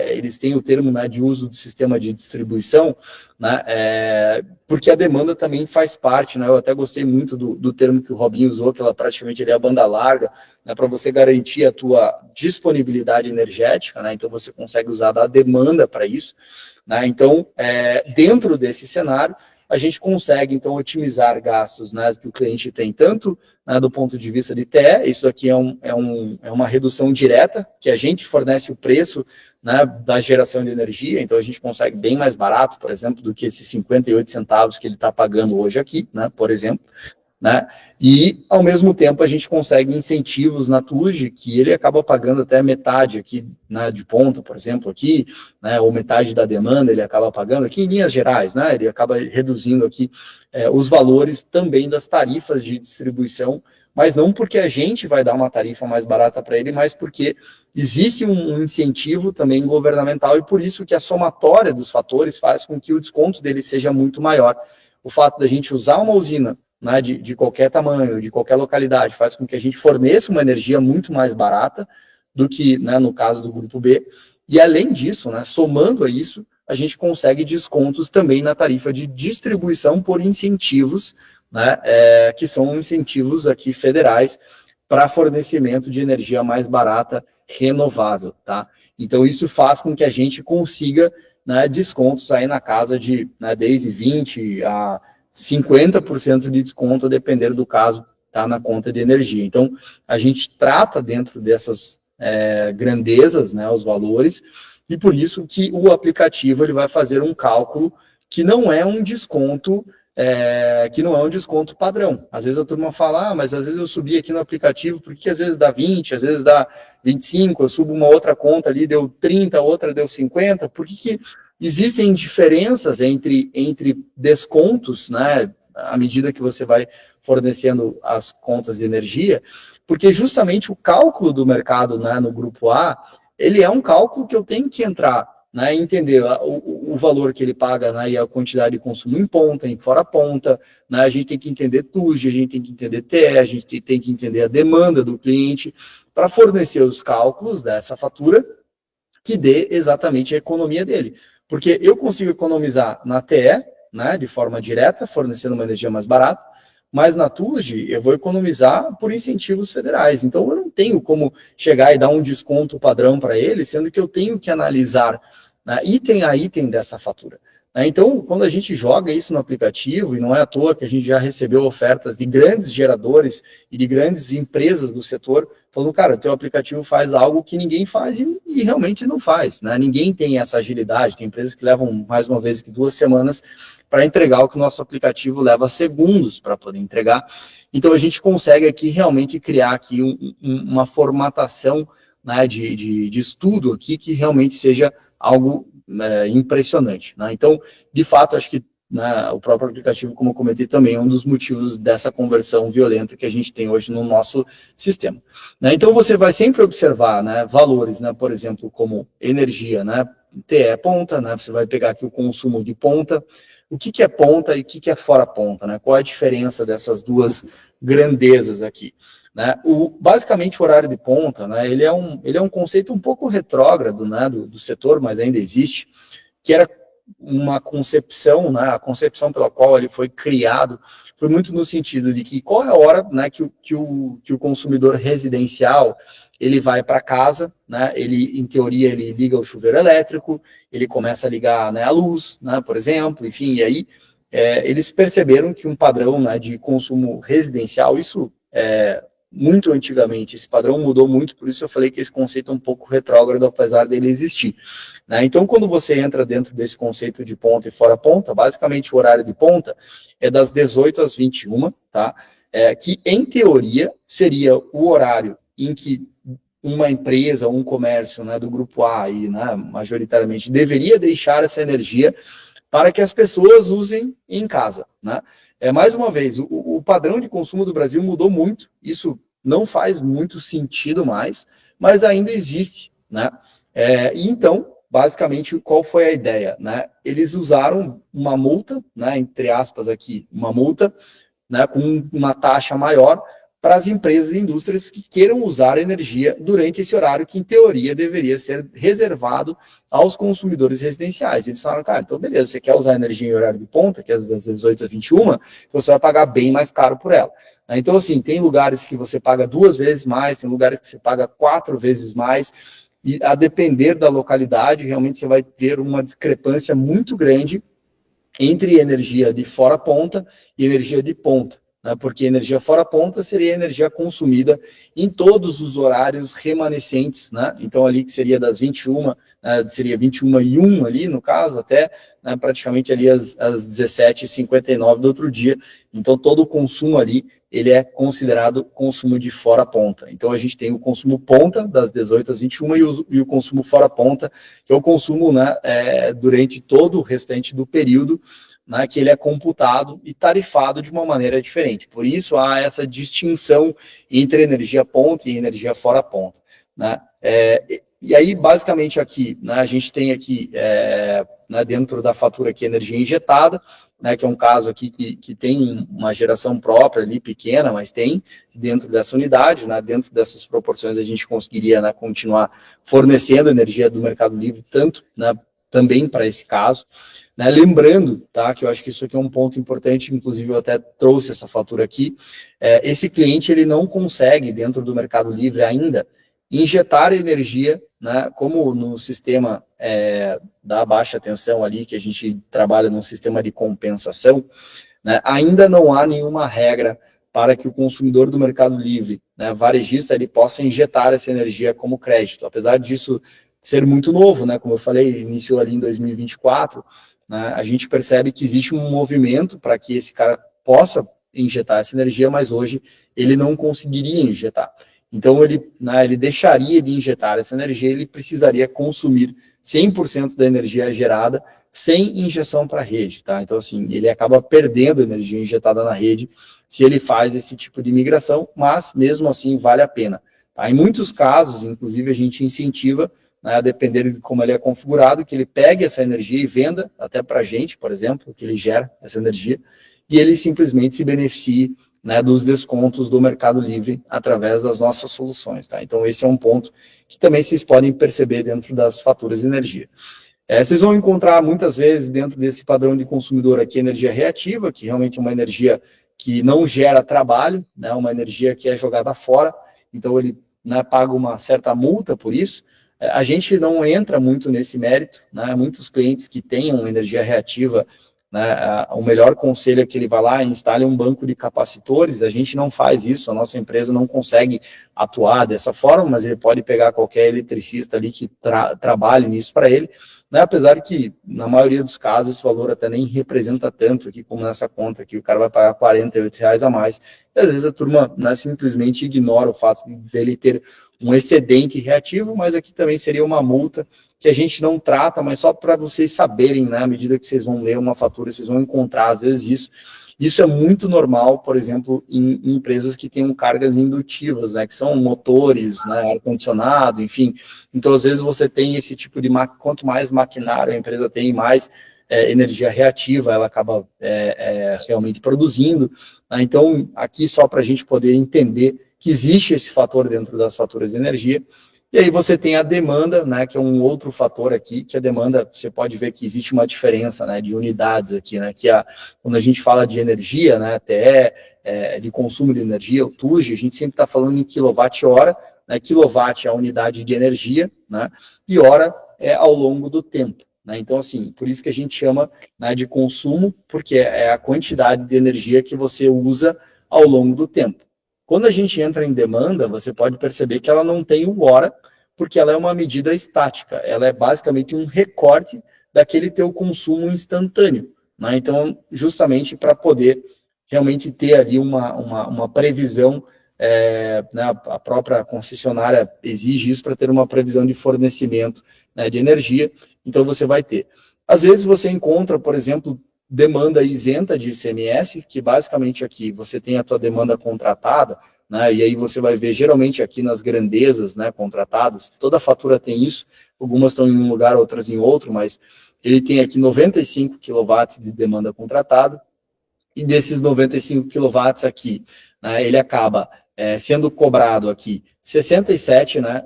eles têm o termo, né, de uso do sistema de distribuição, né, porque a demanda também faz parte, né, eu até gostei muito do termo que o Robinho usou, que ela praticamente é a banda larga, né, para você garantir a tua disponibilidade energética, né, então você consegue usar da demanda para isso. Né, então, dentro desse cenário, a gente consegue, então, otimizar gastos, né, que o cliente tem, tanto, né, do ponto de vista de TE, isso aqui é uma redução direta, que a gente fornece o preço, né, da geração de energia, então a gente consegue bem mais barato, por exemplo, do que esses 58 centavos que ele está pagando hoje aqui, né, por exemplo. Né? E, ao mesmo tempo, a gente consegue incentivos na TUSD, que ele acaba pagando até metade aqui, né, de ponta, por exemplo, aqui, né, ou metade da demanda ele acaba pagando aqui em linhas gerais, né, ele acaba reduzindo aqui os valores também das tarifas de distribuição, mas não porque a gente vai dar uma tarifa mais barata para ele, mas porque existe um incentivo também governamental e por isso que a somatória dos fatores faz com que o desconto dele seja muito maior. O fato da gente usar uma usina, né, de qualquer tamanho, de qualquer localidade, faz com que a gente forneça uma energia muito mais barata do que, né, no caso do grupo B. E além disso, né, somando a isso, a gente consegue descontos também na tarifa de distribuição por incentivos, né, que são incentivos aqui federais para fornecimento de energia mais barata renovável. Tá? Então isso faz com que a gente consiga, né, descontos aí na casa de, né, desde 20% a 50% de desconto, a depender do caso, tá, na conta de energia. Então, a gente trata dentro dessas grandezas, né, os valores, e por isso que o aplicativo ele vai fazer um cálculo que não é um desconto, padrão. Às vezes a turma fala, mas às vezes eu subi aqui no aplicativo, porque às vezes dá 20, às vezes dá 25, eu subo uma outra conta ali, deu 30, outra deu 50, por que existem diferenças entre descontos, né, à medida que você vai fornecendo as contas de energia, porque justamente o cálculo do mercado, né, no grupo A, ele é um cálculo que eu tenho que entrar, né, entender o valor que ele paga, né, e a quantidade de consumo em ponta, em fora ponta, né, a gente tem que entender TUSD, a gente tem que entender TE, a gente tem que entender a demanda do cliente para fornecer os cálculos dessa fatura que dê exatamente a economia dele. Porque eu consigo economizar na TE, né, de forma direta, fornecendo uma energia mais barata, mas na TUSD eu vou economizar por incentivos federais. Então eu não tenho como chegar e dar um desconto padrão para ele, sendo que eu tenho que analisar, né, item a item dessa fatura. Então, quando a gente joga isso no aplicativo, e não é à toa que a gente já recebeu ofertas de grandes geradores e de grandes empresas do setor, falando, cara, teu aplicativo faz algo que ninguém faz e realmente não faz, né? Ninguém tem essa agilidade, tem empresas que levam mais uma vez que 2 semanas para entregar o que o nosso aplicativo leva segundos para poder entregar. Então, a gente consegue aqui realmente criar aqui uma formatação, né, de estudo aqui que realmente seja algo impressionante, né? Então, de fato, acho que, né, o próprio aplicativo, como eu comentei também, é um dos motivos dessa conversão violenta que a gente tem hoje no nosso sistema, né? Então, você vai sempre observar, né, valores, né, por exemplo, como energia, né, TE ponta, né, você vai pegar aqui o consumo de ponta, o que é ponta e o que é fora ponta, né? Qual é a diferença dessas duas grandezas aqui? Né? Basicamente, o horário de ponta, né, ele é um conceito um pouco retrógrado, né, do setor, mas ainda existe, que era uma concepção, né, a concepção pela qual ele foi criado, foi muito no sentido de que qual é a hora, né, que o consumidor residencial ele vai para casa, né, ele, em teoria, ele liga o chuveiro elétrico, ele começa a ligar, né, a luz, né, por exemplo, enfim, e aí eles perceberam que um padrão, né, de consumo residencial, isso muito antigamente, esse padrão mudou muito, por isso eu falei que esse conceito é um pouco retrógrado, apesar dele existir, né? Então, quando você entra dentro desse conceito de ponta e fora ponta, basicamente o horário de ponta é das 18 às 21, tá? Que, em teoria, seria o horário em que uma empresa, um comércio, né, do grupo A, aí, né, majoritariamente, deveria deixar essa energia para que as pessoas usem em casa, né? Mais uma vez, o padrão de consumo do Brasil mudou muito, isso não faz muito sentido mais, mas ainda existe, né? E então, basicamente, qual foi a ideia, né? Eles usaram uma multa, né, entre aspas aqui, uma multa, né, com uma taxa maior para as empresas e indústrias que queiram usar energia durante esse horário que, em teoria, deveria ser reservado aos consumidores residenciais. Eles falaram, cara, então beleza, você quer usar energia em horário de ponta, que é das 18 às 21, você vai pagar bem mais caro por ela. Então, assim, tem lugares que você paga 2 vezes mais, tem lugares que você paga 4 vezes mais, e a depender da localidade, realmente você vai ter uma discrepância muito grande entre energia de fora ponta e energia de ponta, né? Porque energia fora ponta seria energia consumida em todos os horários remanescentes, né? Então ali que seria das 21, seria 21h01 ali no caso, até, né, praticamente ali às 17h59 do outro dia. Então todo o consumo ali, ele é considerado consumo de fora ponta. Então a gente tem o consumo ponta das 18 às 21 e o consumo fora ponta, que é o consumo, né, durante todo o restante do período, né, que ele é computado e tarifado de uma maneira diferente. Por isso há essa distinção entre energia ponta e energia fora ponta, né? E aí, basicamente, aqui, né, a gente tem aqui, né, dentro da fatura aqui, energia injetada, né, que é um caso aqui que tem uma geração própria ali, pequena, mas tem dentro dessa unidade, né, dentro dessas proporções a gente conseguiria, né, continuar fornecendo energia do Mercado Livre, tanto, né, também para esse caso, né, lembrando, tá, que eu acho que isso aqui é um ponto importante, inclusive eu até trouxe essa fatura aqui, esse cliente ele não consegue, dentro do Mercado Livre ainda, injetar energia, né, como no sistema da baixa tensão ali, que a gente trabalha num sistema de compensação, né, ainda não há nenhuma regra para que o consumidor do Mercado Livre, né, varejista, ele possa injetar essa energia como crédito. Apesar disso ser muito novo, né, como eu falei, iniciou ali em 2024, né, a gente percebe que existe um movimento para que esse cara possa injetar essa energia, mas hoje ele não conseguiria injetar. Então, ele deixaria de injetar essa energia, ele precisaria consumir 100% da energia gerada sem injeção para a rede, tá? Então, assim, ele acaba perdendo energia injetada na rede se ele faz esse tipo de migração, mas, mesmo assim, vale a pena, tá? Em muitos casos, inclusive, a gente incentiva, né, a depender de como ele é configurado, que ele pegue essa energia e venda até para a gente, por exemplo, que ele gera essa energia, e ele simplesmente se beneficie né, dos descontos do Mercado Livre através das nossas soluções, tá? Então, esse é um ponto que também vocês podem perceber dentro das faturas de energia. Vocês vão encontrar muitas vezes dentro desse padrão de consumidor aqui energia reativa, que realmente é uma energia que não gera trabalho, né, uma energia que é jogada fora, então ele, né, paga uma certa multa por isso. A gente não entra muito nesse mérito, né, muitos clientes que tenham energia reativa, né, o melhor conselho é que ele vá lá e instale um banco de capacitores. A gente não faz isso, a nossa empresa não consegue atuar dessa forma, mas ele pode pegar qualquer eletricista ali que trabalhe nisso para ele, né, apesar que, na maioria dos casos, esse valor até nem representa tanto aqui, como nessa conta aqui, o cara vai pagar R$ 48 a mais, e às vezes a turma, né, simplesmente ignora o fato dele ter um excedente reativo, mas aqui também seria uma multa que a gente não trata, mas só para vocês saberem, né, à medida que vocês vão ler uma fatura, vocês vão encontrar, às vezes, isso. Isso é muito normal, por exemplo, em empresas que tenham cargas indutivas, né, que são motores, né, ar-condicionado, enfim. Então, às vezes, você tem esse tipo de... Quanto mais maquinário a empresa tem, mais energia reativa ela acaba realmente produzindo, né? Então, aqui só para a gente poder entender que existe esse fator dentro das faturas de energia. E aí você tem a demanda, né, que é um outro fator aqui, que a demanda, você pode ver que existe uma diferença, né, de unidades aqui, né, que quando a gente fala de energia, né, de consumo de energia, o TUG, a gente sempre está falando em quilowatt-hora, né, quilowatt é a unidade de energia, né, e hora é ao longo do tempo, né, então assim, por isso que a gente chama, né, de consumo, porque é a quantidade de energia que você usa ao longo do tempo. Quando a gente entra em demanda, você pode perceber que ela não tem o hora, porque ela é uma medida estática, ela é basicamente um recorte daquele teu consumo instantâneo, né? Então, justamente para poder realmente ter ali uma previsão, né, a própria concessionária exige isso para ter uma previsão de fornecimento, né, de energia, então você vai ter. Às vezes você encontra, por exemplo, demanda isenta de ICMS, que basicamente aqui você tem a tua demanda contratada, né, e aí você vai ver geralmente aqui nas grandezas, né, contratadas, toda fatura tem isso, algumas estão em um lugar, outras em outro, mas ele tem aqui 95 kW de demanda contratada, e desses 95 kW aqui, né, ele acaba sendo cobrado aqui 67, né,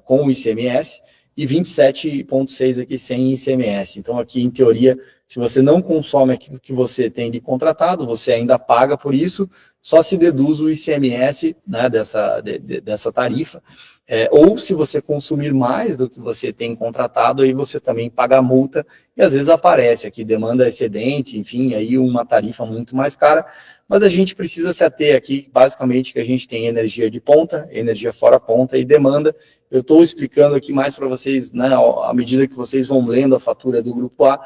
com o ICMS, e 27,6 aqui sem ICMS. Então, aqui, em teoria, se você não consome aquilo que você tem de contratado, você ainda paga por isso, só se deduz o ICMS, né, dessa tarifa. Ou se você consumir mais do que você tem contratado, aí você também paga a multa, e às vezes aparece aqui demanda excedente, enfim, aí uma tarifa muito mais cara, mas a gente precisa se ater aqui, basicamente, que a gente tem energia de ponta, energia fora ponta e demanda. Eu estou explicando aqui mais para vocês, né, à medida que vocês vão lendo a fatura do Grupo A,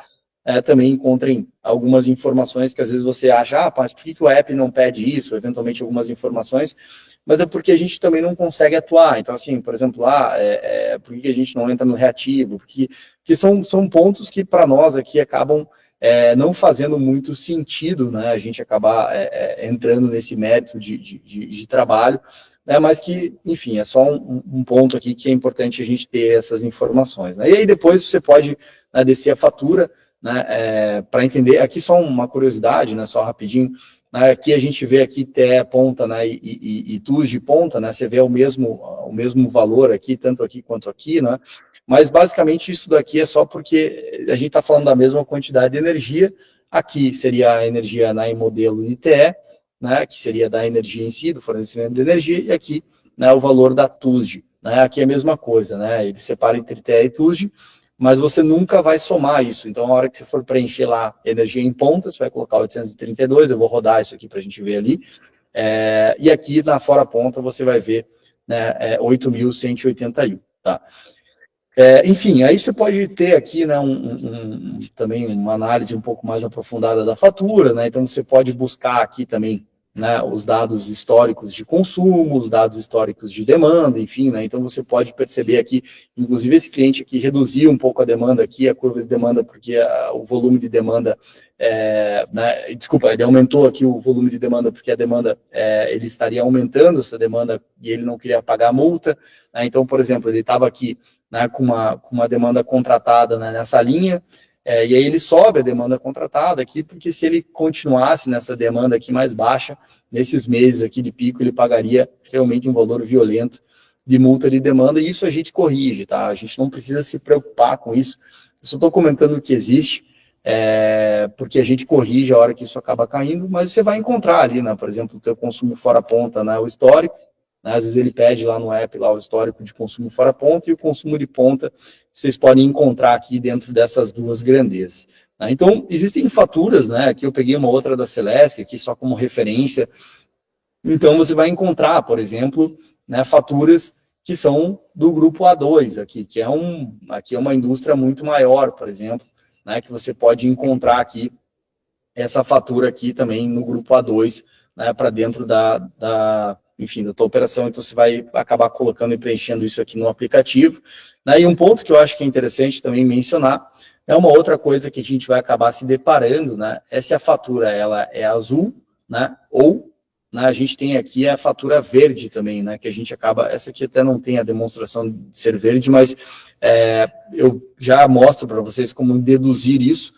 também encontrem algumas informações que às vezes você acha, mas por que o app não pede isso? Eventualmente algumas informações, mas é porque a gente também não consegue atuar. Então, assim, por exemplo, por que a gente não entra no reativo? Porque são pontos que para nós aqui acabam não fazendo muito sentido, né, a gente acabar entrando nesse mérito de trabalho, né, mas que, enfim, é só um ponto aqui que é importante a gente ter essas informações, né? E aí depois você pode, né, descer a fatura, né, para entender. Aqui só uma curiosidade, né, só rapidinho, né, aqui a gente vê aqui TE ponta, né, e TUG ponta, né, você vê o mesmo valor aqui, tanto aqui quanto aqui, né, mas basicamente isso daqui é só porque a gente está falando da mesma quantidade de energia. Aqui seria a energia em modelo de TE, né, que seria da energia em si, do fornecimento de energia, e aqui, né, o valor da TUSG, né, aqui é a mesma coisa, né, ele separa entre TE e TUSG, mas você nunca vai somar isso. Então, a hora que você for preencher lá energia em ponta, você vai colocar 832, eu vou rodar isso aqui para a gente ver ali, e aqui na fora ponta você vai ver, né, 8.181, tá? Enfim, aí você pode ter aqui, né, também uma análise um pouco mais aprofundada da fatura, né, então você pode buscar aqui também, né, os dados históricos de consumo, os dados históricos de demanda, enfim, né, então você pode perceber aqui, inclusive esse cliente aqui reduziu um pouco a demanda aqui, a curva de demanda, porque o volume de demanda, né, desculpa, ele aumentou aqui o volume de demanda, porque a demanda, ele estaria aumentando essa demanda e ele não queria pagar a multa, né, então, por exemplo, ele estava aqui, né, com uma demanda contratada, né, nessa linha, e aí ele sobe a demanda contratada aqui, porque se ele continuasse nessa demanda aqui mais baixa, nesses meses aqui de pico, ele pagaria realmente um valor violento de multa de demanda, e isso a gente corrige, tá? A gente não precisa se preocupar com isso. Eu só estou comentando o que existe, porque a gente corrige a hora que isso acaba caindo, mas você vai encontrar ali, né, por exemplo, o teu consumo fora ponta, né, o histórico, né, às vezes ele pede lá no app lá o histórico de consumo fora ponta e o consumo de ponta, vocês podem encontrar aqui dentro dessas duas grandezas. Né? Então, existem faturas, né, aqui eu peguei uma outra da Celesc, aqui só como referência, então você vai encontrar, por exemplo, né, faturas que são do grupo A2 aqui, que aqui é uma indústria muito maior, por exemplo, né, que você pode encontrar aqui essa fatura aqui também no grupo A2, né, para dentro enfim, da tua operação, então você vai acabar colocando e preenchendo isso aqui no aplicativo. Né, e um ponto que eu acho que é interessante também mencionar, é uma outra coisa que a gente vai acabar se deparando, né, é se a fatura ela é azul, né, ou, né, a gente tem aqui a fatura verde também, né, que a gente acaba, essa aqui até não tem a demonstração de ser verde, mas eu já mostro para vocês como deduzir isso,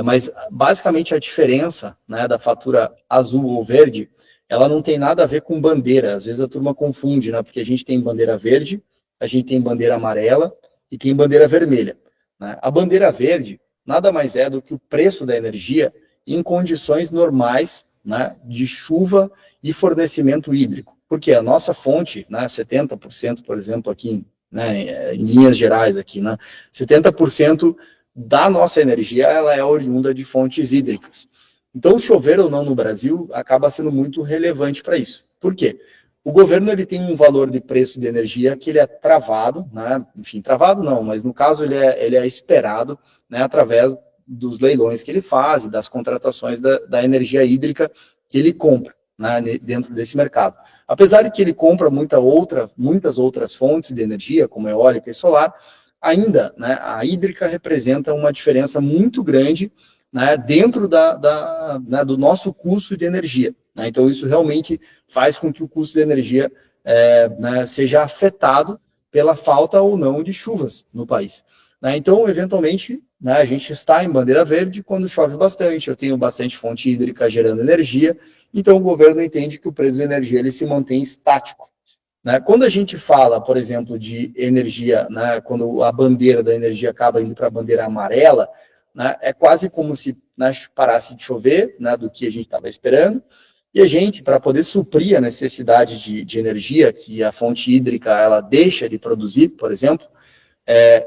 mas basicamente a diferença, né, da fatura azul ou verde, ela não tem nada a ver com bandeira, às vezes a turma confunde, né, porque a gente tem bandeira verde, a gente tem bandeira amarela e tem bandeira vermelha. Né? A bandeira verde nada mais é do que o preço da energia em condições normais, né, de chuva e fornecimento hídrico, porque a nossa fonte, né, 70%, por exemplo, aqui, né, em linhas gerais aqui, né, 70% da nossa energia ela é oriunda de fontes hídricas. Então, chover ou não no Brasil acaba sendo muito relevante para isso. Por quê? O governo ele tem um valor de preço de energia que ele é travado, né? Enfim, travado não, mas no caso ele é esperado, né, através dos leilões que ele faz e das contratações da energia hídrica que ele compra, né, dentro desse mercado. Apesar de que ele compra muitas outras fontes de energia, como eólica e solar, ainda, né, a hídrica representa uma diferença muito grande, né, dentro né, do nosso custo de energia. Né? Então, isso realmente faz com que o custo de energia né, seja afetado pela falta ou não de chuvas no país. Né? Então, eventualmente, né, a gente está em bandeira verde quando chove bastante, eu tenho bastante fonte hídrica gerando energia, então o governo entende que o preço da energia ele se mantém estático. Né? Quando a gente fala, por exemplo, de energia, né, quando a bandeira da energia acaba indo para a bandeira amarela, né, é quase como se, né, parasse de chover, né, do que a gente estava esperando, e a gente, para poder suprir a necessidade de energia que a fonte hídrica ela deixa de produzir, por exemplo,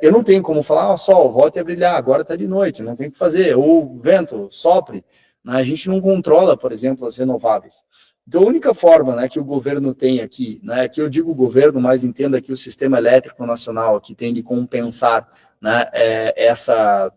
eu não tenho como falar, sol, volte a brilhar, agora está de noite, não tem o que fazer, ou vento, sopre. Né, a gente não controla, por exemplo, as renováveis. Então, a única forma, né, que o governo tem aqui, né, que eu digo governo, mas entenda que o sistema elétrico nacional aqui tem de compensar, né, essa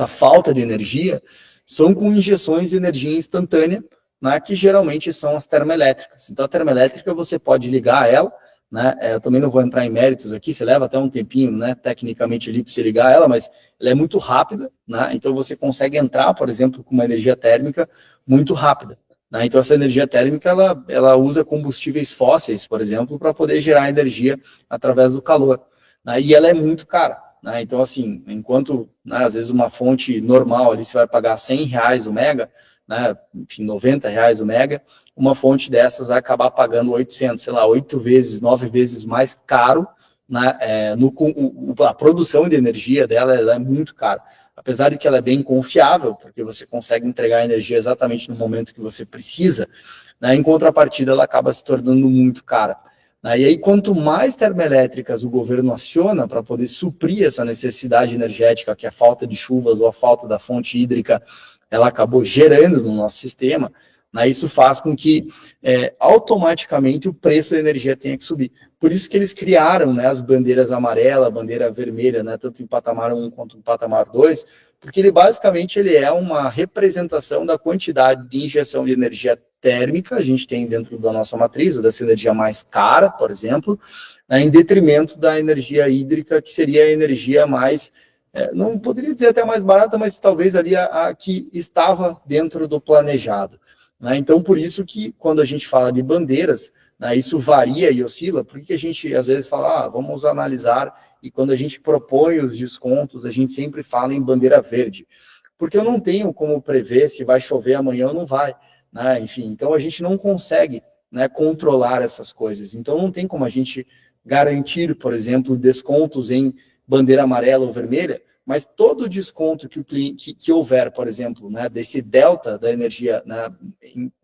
falta de energia, são com injeções de energia instantânea, né, que geralmente são as termoelétricas. Então, a termoelétrica você pode ligar ela, né, eu também não vou entrar em méritos aqui, você leva até um tempinho, né, tecnicamente ali para você ligar ela, mas ela é muito rápida, né, então você consegue entrar, por exemplo, com uma energia térmica muito rápida. Né, então, essa energia térmica, ela usa combustíveis fósseis, por exemplo, para poder gerar energia através do calor. Né, e ela é muito cara. Né, então, assim, enquanto, né, às vezes uma fonte normal ali você vai pagar R$100 o mega, né, enfim, R$90 o mega, uma fonte dessas vai acabar pagando 800, sei lá, 8 vezes, 9 vezes mais caro, né, a produção de energia dela ela é muito cara. Apesar de que ela é bem confiável, porque você consegue entregar a energia exatamente no momento que você precisa, né, em contrapartida ela acaba se tornando muito cara. Né, e aí, quanto mais termoelétricas o governo aciona para poder suprir essa necessidade energética, que é a falta de chuvas ou a falta da fonte hídrica, ela acabou gerando no nosso sistema, né, isso faz com que automaticamente o preço da energia tenha que subir. Por isso que eles criaram, né, as bandeiras amarela, bandeira vermelha, né, tanto em patamar 1 quanto em patamar 2, porque ele basicamente ele é uma representação da quantidade de injeção de energia térmica a gente tem dentro da nossa matriz, ou dessa energia mais cara, por exemplo, né, em detrimento da energia hídrica, que seria a energia mais, não poderia dizer até mais barata, mas talvez ali a que estava dentro do planejado. né? Então, por isso que quando a gente fala de bandeiras, né, isso varia e oscila, porque a gente às vezes fala, vamos analisar, e quando a gente propõe os descontos, a gente sempre fala em bandeira verde, porque eu não tenho como prever se vai chover amanhã ou não vai, né? Enfim, então a gente não consegue, né, controlar essas coisas, então não tem como a gente garantir, por exemplo, descontos em bandeira amarela ou vermelha, mas todo desconto que o cliente que houver, por exemplo, né, desse delta da energia, né,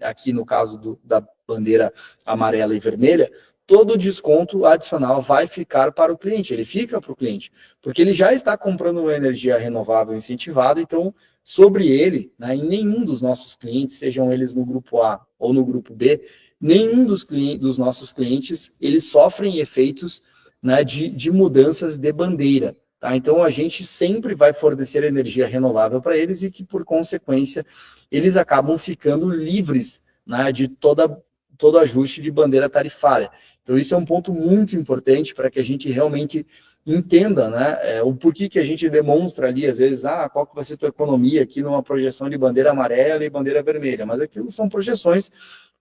aqui no caso da bandeira amarela e vermelha, todo desconto adicional vai ficar para o cliente, ele fica para o cliente, porque ele já está comprando uma energia renovável incentivada, então, sobre ele, né, em nenhum dos nossos clientes, sejam eles no grupo A ou no grupo B, nenhum dos nossos clientes, eles sofrem efeitos, né, de mudanças de bandeira. Tá? Então, a gente sempre vai fornecer energia renovável para eles e que, por consequência, eles acabam ficando livres, né, de todo ajuste de bandeira tarifária. Então, isso é um ponto muito importante para que a gente realmente entenda, né, o porquê que a gente demonstra ali, às vezes, qual que vai ser a tua economia aqui numa projeção de bandeira amarela e bandeira vermelha. Mas aquilo são projeções,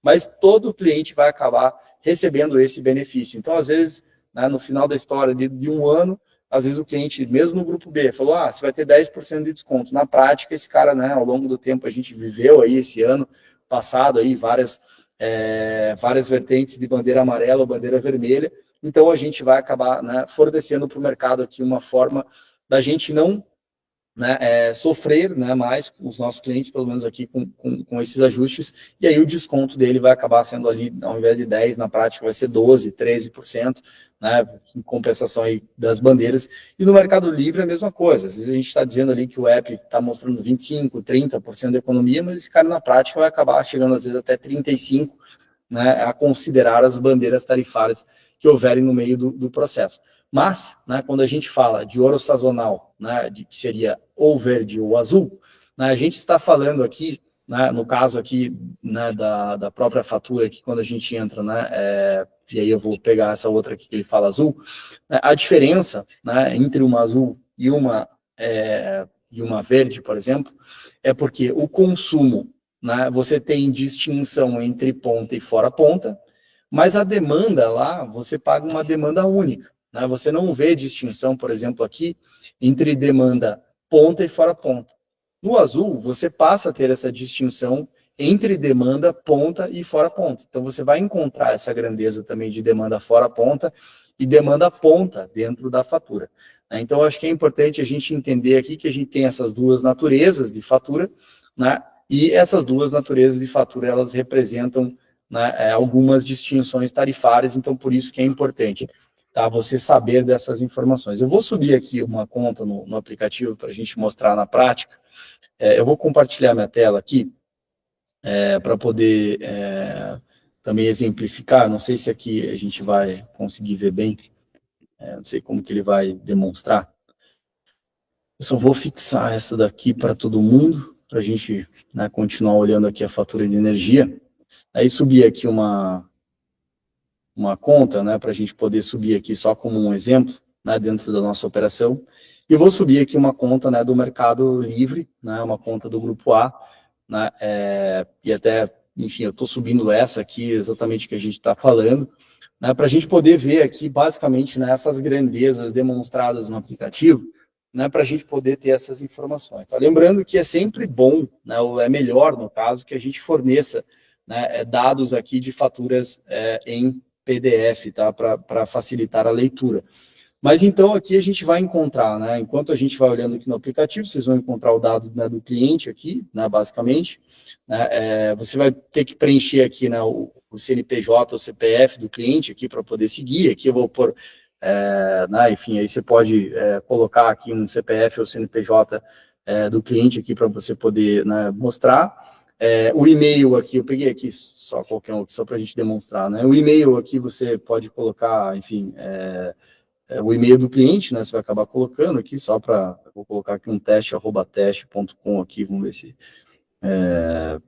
mas todo cliente vai acabar recebendo esse benefício. Então, às vezes, né, no final da história de um ano, às vezes o cliente, mesmo no grupo B, falou, você vai ter 10% de desconto. Na prática, esse cara, né, ao longo do tempo, a gente viveu aí esse ano passado aí várias vertentes de bandeira amarela ou bandeira vermelha, então a gente vai acabar, né, fornecendo para o mercado aqui uma forma da gente não, né, sofrer, né, mais com os nossos clientes, pelo menos aqui com esses ajustes, e aí o desconto dele vai acabar sendo ali, ao invés de 10%, na prática vai ser 12%, 13%, né, em compensação aí das bandeiras. E no Mercado Livre é a mesma coisa, às vezes a gente está dizendo ali que o app está mostrando 25%, 30% de economia, mas esse cara na prática vai acabar chegando às vezes até 35%, né, a considerar as bandeiras tarifárias que houverem no meio do processo. Mas, né, quando a gente fala de ouro sazonal, né, que seria ou verde ou azul, né, a gente está falando aqui, né, no caso aqui, né, da própria fatura, que quando a gente entra, né, e aí eu vou pegar essa outra aqui que ele fala azul, né, a diferença, né, entre uma azul e uma verde, por exemplo, é porque o consumo, né, você tem distinção entre ponta e fora ponta, mas a demanda lá, você paga uma demanda única. Né? Você não vê distinção, por exemplo, aqui, entre demanda ponta e fora ponta. No azul, você passa a ter essa distinção entre demanda ponta e fora ponta. Então, você vai encontrar essa grandeza também de demanda fora ponta e demanda ponta dentro da fatura. Então, acho que é importante a gente entender aqui que a gente tem essas duas naturezas de fatura, né? E essas duas naturezas de fatura, elas representam, né, algumas distinções tarifárias, então por isso que é importante, tá, você saber dessas informações. Eu vou subir aqui uma conta no aplicativo para a gente mostrar na prática. Eu vou compartilhar minha tela aqui para poder também exemplificar. Não sei se aqui a gente vai conseguir ver bem, não sei como que ele vai demonstrar. Eu só vou fixar essa daqui para todo mundo, para a gente, né, continuar olhando aqui a fatura de energia. Aí subir aqui uma conta, né, para a gente poder subir aqui só como um exemplo, né, dentro da nossa operação. E eu vou subir aqui uma conta, né, do Mercado Livre, né, uma conta do Grupo A, né, e até, enfim, eu estou subindo essa aqui, exatamente o que a gente está falando, né, para a gente poder ver aqui, basicamente, né, essas grandezas demonstradas no aplicativo, né, para a gente poder ter essas informações. Tá? Lembrando que é sempre bom, né, ou é melhor, no caso, que a gente forneça, né, dados aqui de faturas em PDF, tá, para facilitar a leitura. Mas então aqui a gente vai encontrar, né, enquanto a gente vai olhando aqui no aplicativo, vocês vão encontrar o dado, né, do cliente aqui, né, basicamente, né, você vai ter que preencher aqui, né, o CNPJ ou CPF do cliente aqui para poder seguir. Aqui eu vou pôr, né, enfim, aí você pode colocar aqui um CPF ou CNPJ do cliente aqui para você poder, né, mostrar. O e-mail aqui, eu peguei aqui só qualquer um, só para a gente demonstrar, né? O e-mail aqui você pode colocar, enfim, o e-mail do cliente, né? Você vai acabar colocando aqui só para, vou colocar aqui um teste@teste.com aqui, vamos ver se,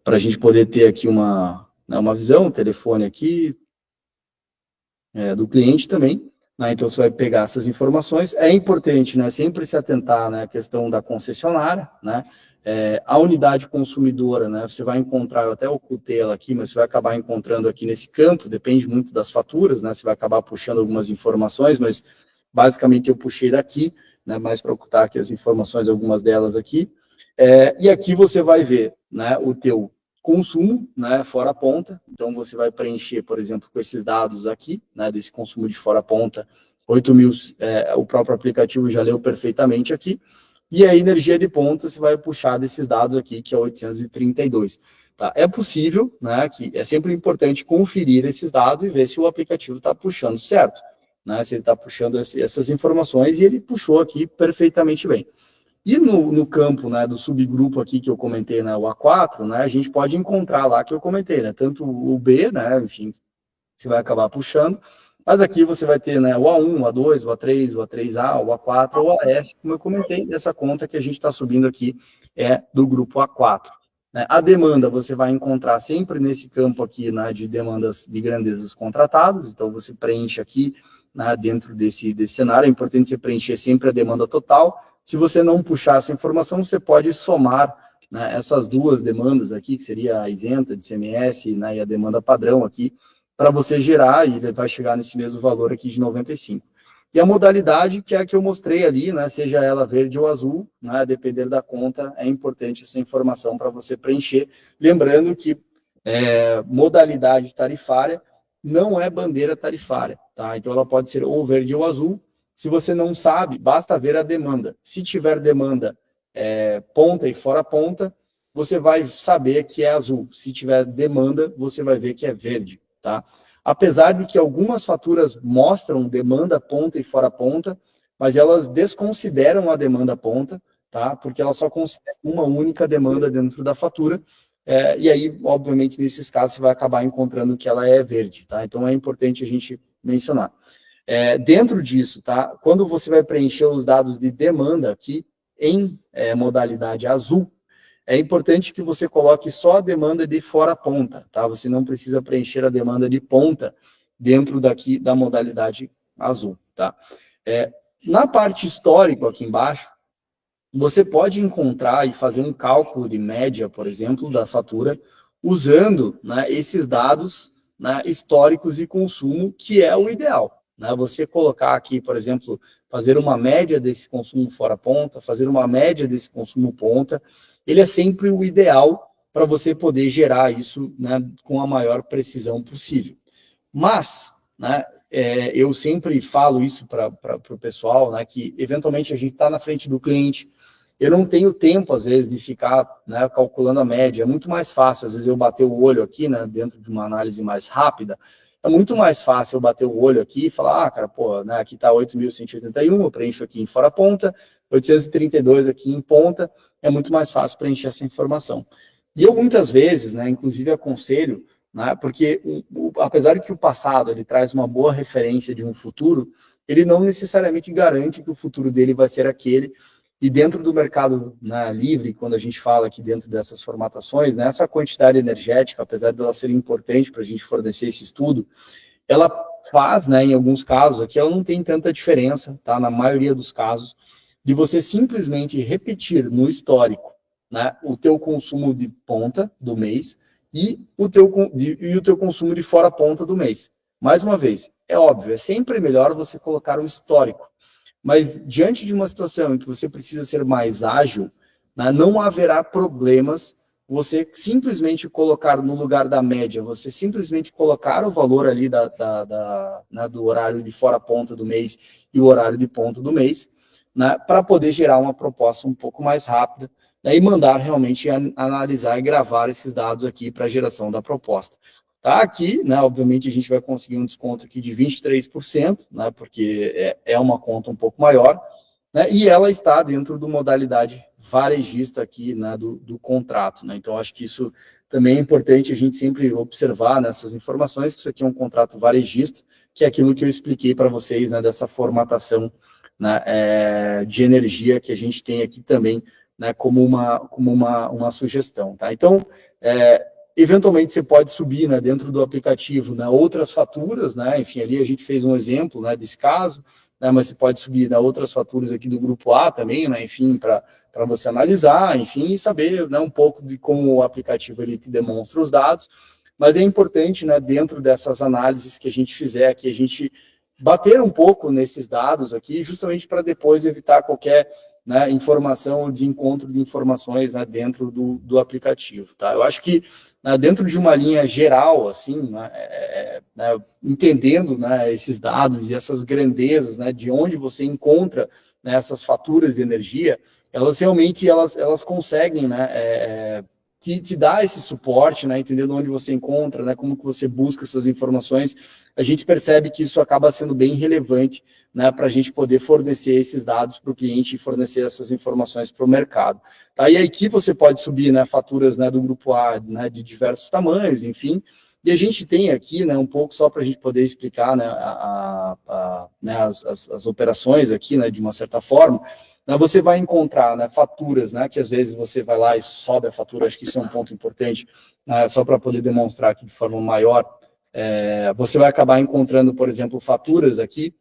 para a gente poder ter aqui uma visão, telefone aqui do cliente também, né? Então, você vai pegar essas informações. É importante, né, sempre se atentar, né, à questão da concessionária, né? A unidade consumidora, né, você vai encontrar, eu até ocultei ela aqui, mas você vai acabar encontrando aqui nesse campo, depende muito das faturas, né, você vai acabar puxando algumas informações, mas basicamente eu puxei daqui, né, mais para ocultar aqui as informações, algumas delas aqui, e aqui você vai ver, né, o teu consumo, né, fora a ponta, então você vai preencher, por exemplo, com esses dados aqui, né, desse consumo de fora a ponta, 8.000, o próprio aplicativo já leu perfeitamente aqui, e a energia de ponta você vai puxar desses dados aqui, que é 832. Tá? É possível, né, que é sempre importante conferir esses dados e ver se o aplicativo está puxando certo, né, se ele está puxando essas informações, e ele puxou aqui perfeitamente bem. E no campo, né, do subgrupo aqui que eu comentei, né, o A4, né, a gente pode encontrar lá que eu comentei, né, tanto o B, né, enfim, você vai acabar puxando, mas aqui você vai ter, né, o A1, o A2, o A3, o A3A, o A4, o AS, como eu comentei, dessa conta que a gente está subindo aqui é do grupo A4. Né? A demanda você vai encontrar sempre nesse campo aqui, né, de demandas de grandezas contratadas, então você preenche aqui, né, dentro desse cenário, é importante você preencher sempre a demanda total. Se você não puxar essa informação, você pode somar, né, essas duas demandas aqui, que seria a isenta de ICMS, né, e a demanda padrão aqui, para você gerar, e ele vai chegar nesse mesmo valor aqui de 95. E a modalidade, que é a que eu mostrei ali, né, seja ela verde ou azul, né, a depender da conta, é importante essa informação para você preencher. Lembrando que modalidade tarifária não é bandeira tarifária, tá? Então, ela pode ser ou verde ou azul. Se você não sabe, basta ver a demanda. Se tiver demanda ponta e fora ponta, você vai saber que é azul. Se tiver demanda, você vai ver que é verde. Tá? Apesar de que algumas faturas mostram demanda ponta e fora ponta, mas elas desconsideram a demanda ponta, tá? Porque elas só consideram uma única demanda dentro da fatura, e aí, obviamente, nesses casos, você vai acabar encontrando que ela é verde. Tá? Então, é importante a gente mencionar. Dentro disso, tá? Quando você vai preencher os dados de demanda aqui, em modalidade azul, é importante que você coloque só a demanda de fora ponta, tá? Você não precisa preencher a demanda de ponta dentro daqui da modalidade azul, tá? Na parte histórica aqui embaixo, você pode encontrar e fazer um cálculo de média, por exemplo, da fatura, usando, né, esses dados, né, históricos de consumo, que é o ideal. Né? Você colocar aqui, por exemplo, fazer uma média desse consumo fora ponta, fazer uma média desse consumo ponta, ele é sempre o ideal para você poder gerar isso, né, com a maior precisão possível. Mas, né, eu sempre falo isso para o pessoal, né, que eventualmente a gente está na frente do cliente, eu não tenho tempo, às vezes, de ficar, né, calculando a média, é muito mais fácil, às vezes eu bater o olho aqui, né, dentro de uma análise mais rápida, é muito mais fácil eu bater o olho aqui e falar, cara, pô, né, aqui está 8.181, eu preencho aqui em fora ponta, 832 aqui em ponta, é muito mais fácil preencher essa informação. E eu muitas vezes, né, inclusive aconselho, né, porque apesar de que o passado ele traz uma boa referência de um futuro, ele não necessariamente garante que o futuro dele vai ser aquele. E dentro do mercado, né, livre, quando a gente fala aqui dentro dessas formatações, né, essa quantidade energética, apesar de ela ser importante para a gente fornecer esse estudo, ela faz, né, em alguns casos, aqui ela não tem tanta diferença, tá, na maioria dos casos, de você simplesmente repetir no histórico, né, o teu consumo de ponta do mês e o teu consumo de fora ponta do mês. Mais uma vez, é óbvio, é sempre melhor você colocar o histórico, mas diante de uma situação em que você precisa ser mais ágil, né, não haverá problemas você simplesmente colocar no lugar da média, você simplesmente colocar o valor ali né, do horário de fora ponta do mês e o horário de ponta do mês, né, para poder gerar uma proposta um pouco mais rápida, né, e mandar realmente analisar e gravar esses dados aqui para a geração da proposta. Tá aqui, né, obviamente a gente vai conseguir um desconto aqui de 23%, né, porque é uma conta um pouco maior, né, e ela está dentro da modalidade varejista aqui, né, do contrato. Né, então, acho que isso também é importante a gente sempre observar nessas informações, que isso aqui é um contrato varejista, que é aquilo que eu expliquei para vocês, né, dessa formatação, né, de energia que a gente tem aqui também, né, como uma sugestão. Tá? Então, eventualmente você pode subir, né, dentro do aplicativo, né, outras faturas, né, enfim, ali a gente fez um exemplo, né, desse caso, né, mas você pode subir, né, outras faturas aqui do grupo A também, né, enfim, para você analisar, enfim, e saber, né, um pouco de como o aplicativo ele te demonstra os dados, mas é importante, né, dentro dessas análises que a gente fizer, que a gente bater um pouco nesses dados aqui, justamente para depois evitar qualquer, né, informação ou desencontro de informações, né, dentro do aplicativo, tá? Eu acho que, né, dentro de uma linha geral, assim, né, né, entendendo, né, esses dados e essas grandezas, né, de onde você encontra, né, essas faturas de energia, elas realmente elas conseguem, né, te dar esse suporte, né, entendendo onde você encontra, né, como que você busca essas informações, a gente percebe que isso acaba sendo bem relevante, né, para a gente poder fornecer esses dados para o cliente e fornecer essas informações para o mercado. Tá? E aí que você pode subir, né, faturas, né, do grupo A, né, de diversos tamanhos, enfim, e a gente tem aqui, né, um pouco só para a gente poder explicar, né, né, as operações aqui, né, de uma certa forma. Você vai encontrar, né, faturas, né, que às vezes você vai lá e sobe a fatura, acho que isso é um ponto importante, né, só para poder demonstrar aqui de forma maior. Você vai acabar encontrando, por exemplo, faturas aqui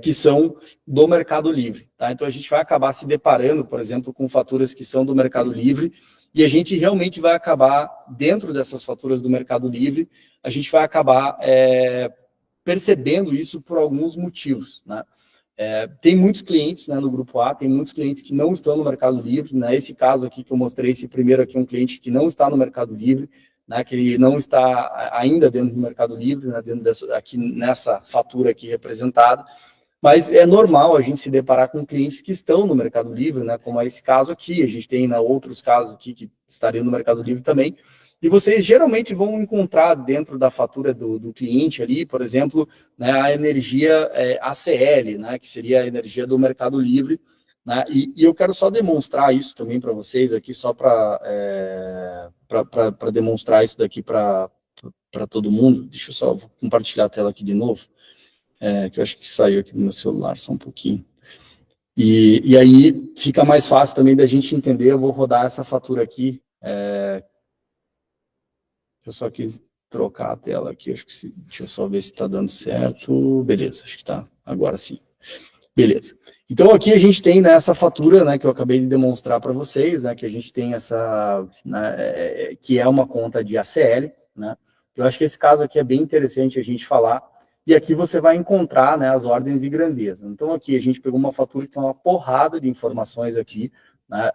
que são do Mercado Livre. Tá? Então, a gente vai acabar se deparando, por exemplo, com faturas que são do Mercado Livre, e a gente realmente vai acabar, dentro dessas faturas do Mercado Livre, a gente vai acabar percebendo isso por alguns motivos, né? Tem muitos clientes, né, no grupo A, tem muitos clientes que não estão no Mercado Livre, né? Esse caso aqui que eu mostrei, esse primeiro aqui, um cliente que não está no Mercado Livre, né, que ele não está ainda dentro do Mercado Livre, né, aqui nessa fatura aqui representada, mas é normal a gente se deparar com clientes que estão no Mercado Livre, né, como é esse caso aqui, a gente tem, né, outros casos aqui que estariam no Mercado Livre também, e vocês geralmente vão encontrar dentro da fatura do cliente ali, por exemplo, né, a energia ACL, né, que seria a energia do Mercado Livre, né, e eu quero só demonstrar isso também para vocês aqui, só para demonstrar isso daqui para todo mundo. Deixa eu só compartilhar a tela aqui de novo, que eu acho que saiu aqui do meu celular só um pouquinho. E aí fica mais fácil também da gente entender. Eu vou rodar essa fatura aqui. Eu só quis trocar a tela aqui, acho que deixa eu só ver se está dando certo. Beleza, acho que está, agora sim. Beleza. Então, aqui a gente tem, né, essa fatura, né, que eu acabei de demonstrar para vocês, né, que a gente tem essa, né, que é uma conta de ACL, né. Eu acho que esse caso aqui é bem interessante a gente falar, e aqui você vai encontrar, né, as ordens de grandeza. Então, aqui a gente pegou uma fatura que tem uma porrada de informações aqui, né,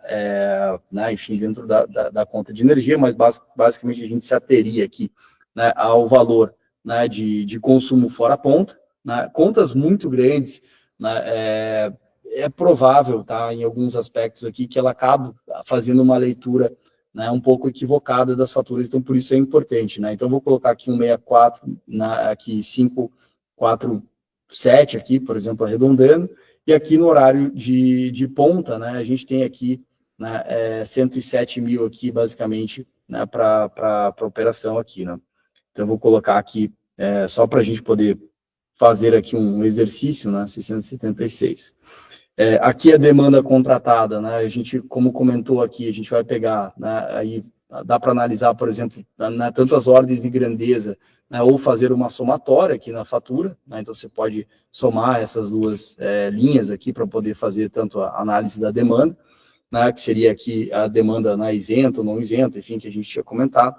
enfim, dentro da conta de energia, mas basicamente a gente se ateria aqui, né, ao valor, né, de consumo fora ponta, né, contas muito grandes, né, é provável, tá, em alguns aspectos aqui, que ela acabe fazendo uma leitura, né, um pouco equivocada das faturas, então por isso é importante, né. Então vou colocar aqui um 64, aqui 547 aqui, por exemplo, arredondando, e aqui no horário de ponta, né, a gente tem aqui, né, 107 mil aqui, basicamente, né, para a operação aqui, né. Então, eu vou colocar aqui, só para a gente poder fazer aqui um exercício, né, 676. Aqui a demanda contratada, né, a gente, como comentou aqui, a gente vai pegar, né, aí dá para analisar, por exemplo, né, tanto as ordens de grandeza, né, ou fazer uma somatória aqui na fatura, né, então você pode somar essas duas linhas aqui para poder fazer tanto a análise da demanda, né, que seria aqui a demanda, né, isenta ou não isenta, enfim, que a gente tinha comentado,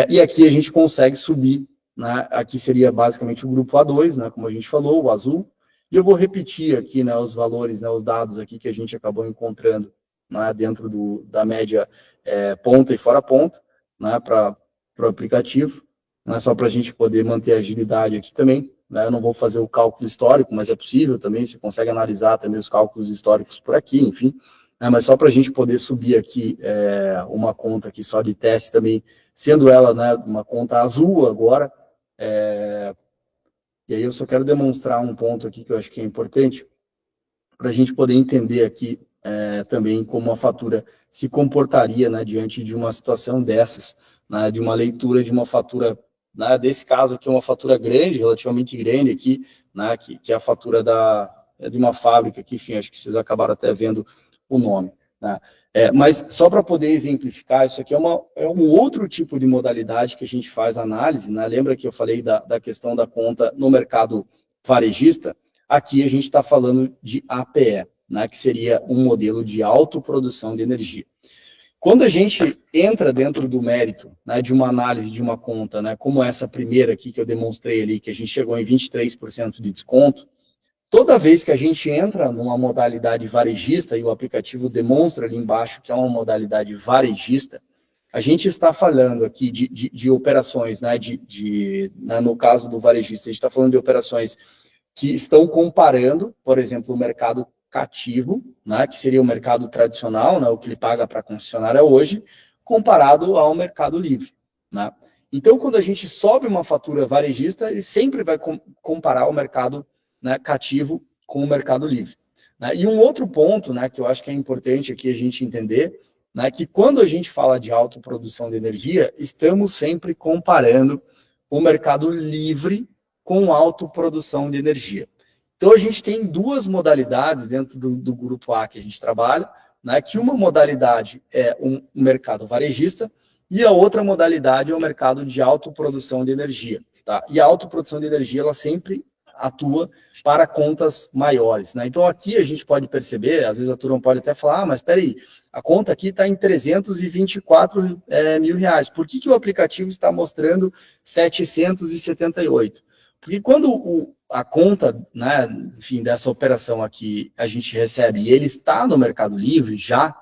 e aqui a gente consegue subir, né, aqui seria basicamente o grupo A2, né, como a gente falou, o azul, e eu vou repetir aqui, né, os valores, né, os dados aqui que a gente acabou encontrando, né, dentro da média ponta e fora ponta, né, para o aplicativo, né, só para a gente poder manter a agilidade aqui também, né. Eu não vou fazer o cálculo histórico, mas é possível também, você consegue analisar também os cálculos históricos por aqui, enfim, né, mas só para a gente poder subir aqui uma conta aqui só de teste também, sendo ela, né, uma conta azul agora, e aí eu só quero demonstrar um ponto aqui que eu acho que é importante, para a gente poder entender aqui também como a fatura se comportaria, né, diante de uma situação dessas, né, de uma leitura de uma fatura, né, desse caso aqui, uma fatura grande, relativamente grande aqui, né, que é a fatura de uma fábrica aqui, enfim, acho que vocês acabaram até vendo o nome. né? Mas só para poder exemplificar, isso aqui é um outro tipo de modalidade que a gente faz análise, né? Lembra que eu falei da questão da conta no mercado varejista? Aqui a gente está falando de APE, né? Que seria um modelo de autoprodução de energia. Quando a gente entra dentro do mérito, né, de uma análise de uma conta, né, como essa primeira aqui que eu demonstrei ali, que a gente chegou em 23% de desconto, toda vez que a gente entra numa modalidade varejista, e o aplicativo demonstra ali embaixo que é uma modalidade varejista, a gente está falando aqui de operações, né, né, no caso do varejista, a gente está falando de operações que estão comparando, por exemplo, o mercado cativo, né, que seria o mercado tradicional, né, o que ele paga para a concessionária hoje, comparado ao mercado livre, né? Então, quando a gente sobe uma fatura varejista, ele sempre vai comparar o mercado, né, cativo com o mercado livre, né? E um outro ponto, né, que eu acho que é importante aqui a gente entender, né, que quando a gente fala de autoprodução de energia, estamos sempre comparando o mercado livre com autoprodução de energia. Então, a gente tem duas modalidades dentro do grupo A que a gente trabalha, né, que uma modalidade é um mercado varejista e a outra modalidade é o mercado de autoprodução de energia. Tá? E a autoprodução de energia, ela sempre atua para contas maiores, né? Então, aqui a gente pode perceber, às vezes a turma pode até falar, mas espera aí, a conta aqui está em 324 mil reais. Por que o aplicativo está mostrando 778? Porque quando a conta, né, enfim, dessa operação aqui a gente recebe e ele está no Mercado Livre já,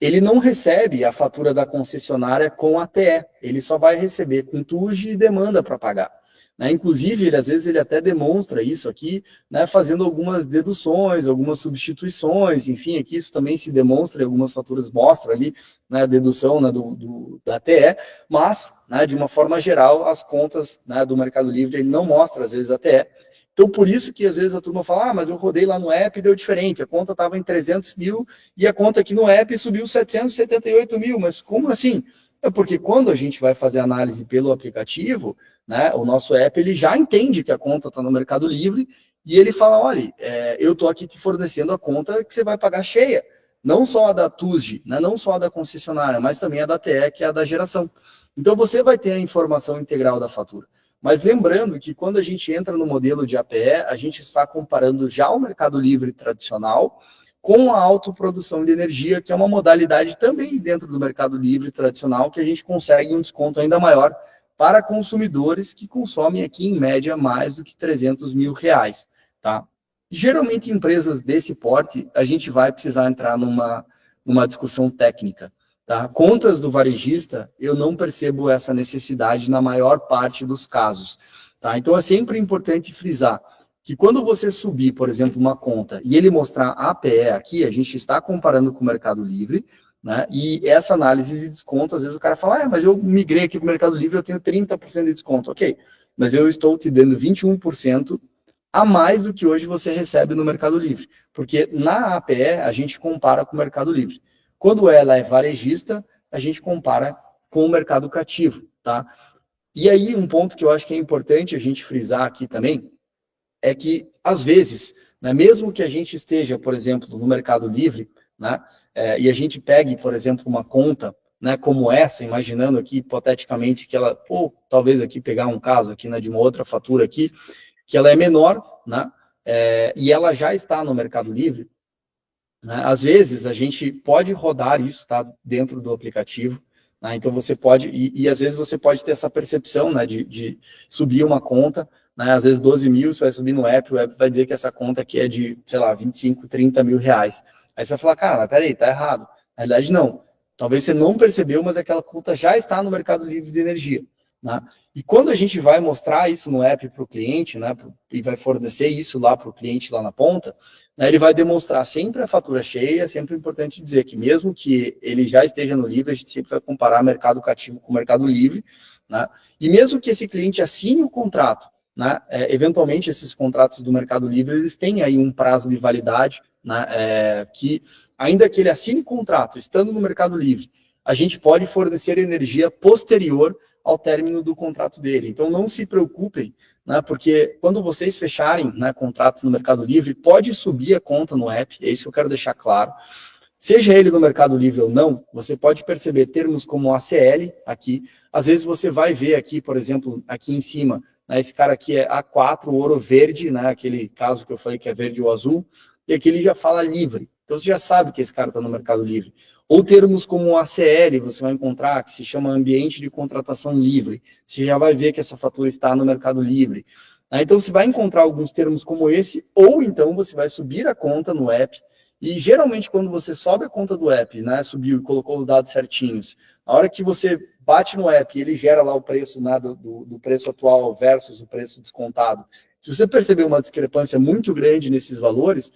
ele não recebe a fatura da concessionária com ATE, ele só vai receber com TUJ e demanda para pagar. Né? Inclusive, às vezes ele até demonstra isso aqui, né, fazendo algumas deduções, algumas substituições, enfim, aqui isso também se demonstra, algumas faturas mostram ali, né, a dedução, né, da ATE, mas, né, de uma forma geral, as contas, né, do Mercado Livre, ele não mostra, às vezes, a ATE. Então, por isso que, às vezes, a turma fala, mas eu rodei lá no app e deu diferente, a conta estava em 300 mil e a conta aqui no app subiu 778 mil, mas como assim? É porque quando a gente vai fazer análise pelo aplicativo, né, o nosso app ele já entende que a conta está no Mercado Livre e ele fala, olha, eu estou aqui te fornecendo a conta que você vai pagar cheia, não só a da TUSG, né, não só a da concessionária, mas também a da TE, que é a da geração. Então, você vai ter a informação integral da fatura. Mas lembrando que quando a gente entra no modelo de APE, a gente está comparando já o Mercado Livre tradicional com a autoprodução de energia, que é uma modalidade também dentro do Mercado Livre tradicional, que a gente consegue um desconto ainda maior para consumidores que consomem aqui, em média, mais do que 300 mil reais. Tá? Geralmente, empresas desse porte, a gente vai precisar entrar numa discussão técnica. Tá? Contas do varejista, eu não percebo essa necessidade na maior parte dos casos. Tá? Então, é sempre importante frisar que quando você subir, por exemplo, uma conta e ele mostrar APE aqui, a gente está comparando com o Mercado Livre, né? E essa análise de desconto, às vezes o cara fala, mas eu migrei aqui para o Mercado Livre, eu tenho 30% de desconto. Ok, mas eu estou te dando 21% a mais do que hoje você recebe no Mercado Livre, porque na APE a gente compara com o Mercado Livre. Quando ela é varejista, a gente compara com o mercado cativo, tá? E aí, um ponto que eu acho que é importante a gente frisar aqui também, é que, às vezes, né, mesmo que a gente esteja, por exemplo, no Mercado Livre, né, e a gente pegue, por exemplo, uma conta, né, como essa, imaginando aqui, hipoteticamente, que ela, ou talvez aqui pegar um caso aqui, né, de uma outra fatura aqui, que ela é menor, né, e ela já está no Mercado Livre, né, às vezes a gente pode rodar isso, tá, dentro do aplicativo, né, então você pode, e às vezes você pode ter essa percepção, né, de subir uma conta, né, às vezes 12 mil, você vai subir no app, o app vai dizer que essa conta aqui é de, sei lá, 25, 30 mil reais. Aí você vai falar, cara, mas peraí, tá errado. Na realidade, não. Talvez você não percebeu, mas aquela conta já está no Mercado Livre de energia. Né? E quando a gente vai mostrar isso no app para o cliente, né, e vai fornecer isso lá para o cliente lá na ponta, né, ele vai demonstrar sempre a fatura cheia. É sempre importante dizer que mesmo que ele já esteja no livre, a gente sempre vai comparar mercado cativo com mercado livre. Né? E mesmo que esse cliente assine o contrato, né, eventualmente esses contratos do Mercado Livre, eles têm aí um prazo de validade, né, que ainda que ele assine contrato, estando no Mercado Livre, a gente pode fornecer energia posterior ao término do contrato dele. Então, não se preocupem, né, porque quando vocês fecharem, né, contrato no Mercado Livre, pode subir a conta no app, é isso que eu quero deixar claro. Seja ele no Mercado Livre ou não, você pode perceber termos como ACL aqui. Às vezes você vai ver aqui, por exemplo, aqui em cima, né, esse cara aqui é A4, ouro verde, né, aquele caso que eu falei que é verde ou azul, e aqui ele já fala livre. Então você já sabe que esse cara está no Mercado Livre. Ou termos como ACL, você vai encontrar, que se chama ambiente de contratação livre. Você já vai ver que essa fatura está no Mercado Livre. Então você vai encontrar alguns termos como esse, ou então você vai subir a conta no app. E geralmente quando você sobe a conta do app, né, subiu e colocou os dados certinhos, a hora que você bate no app e ele gera lá o preço, né, do preço atual versus o preço descontado, se você perceber uma discrepância muito grande nesses valores,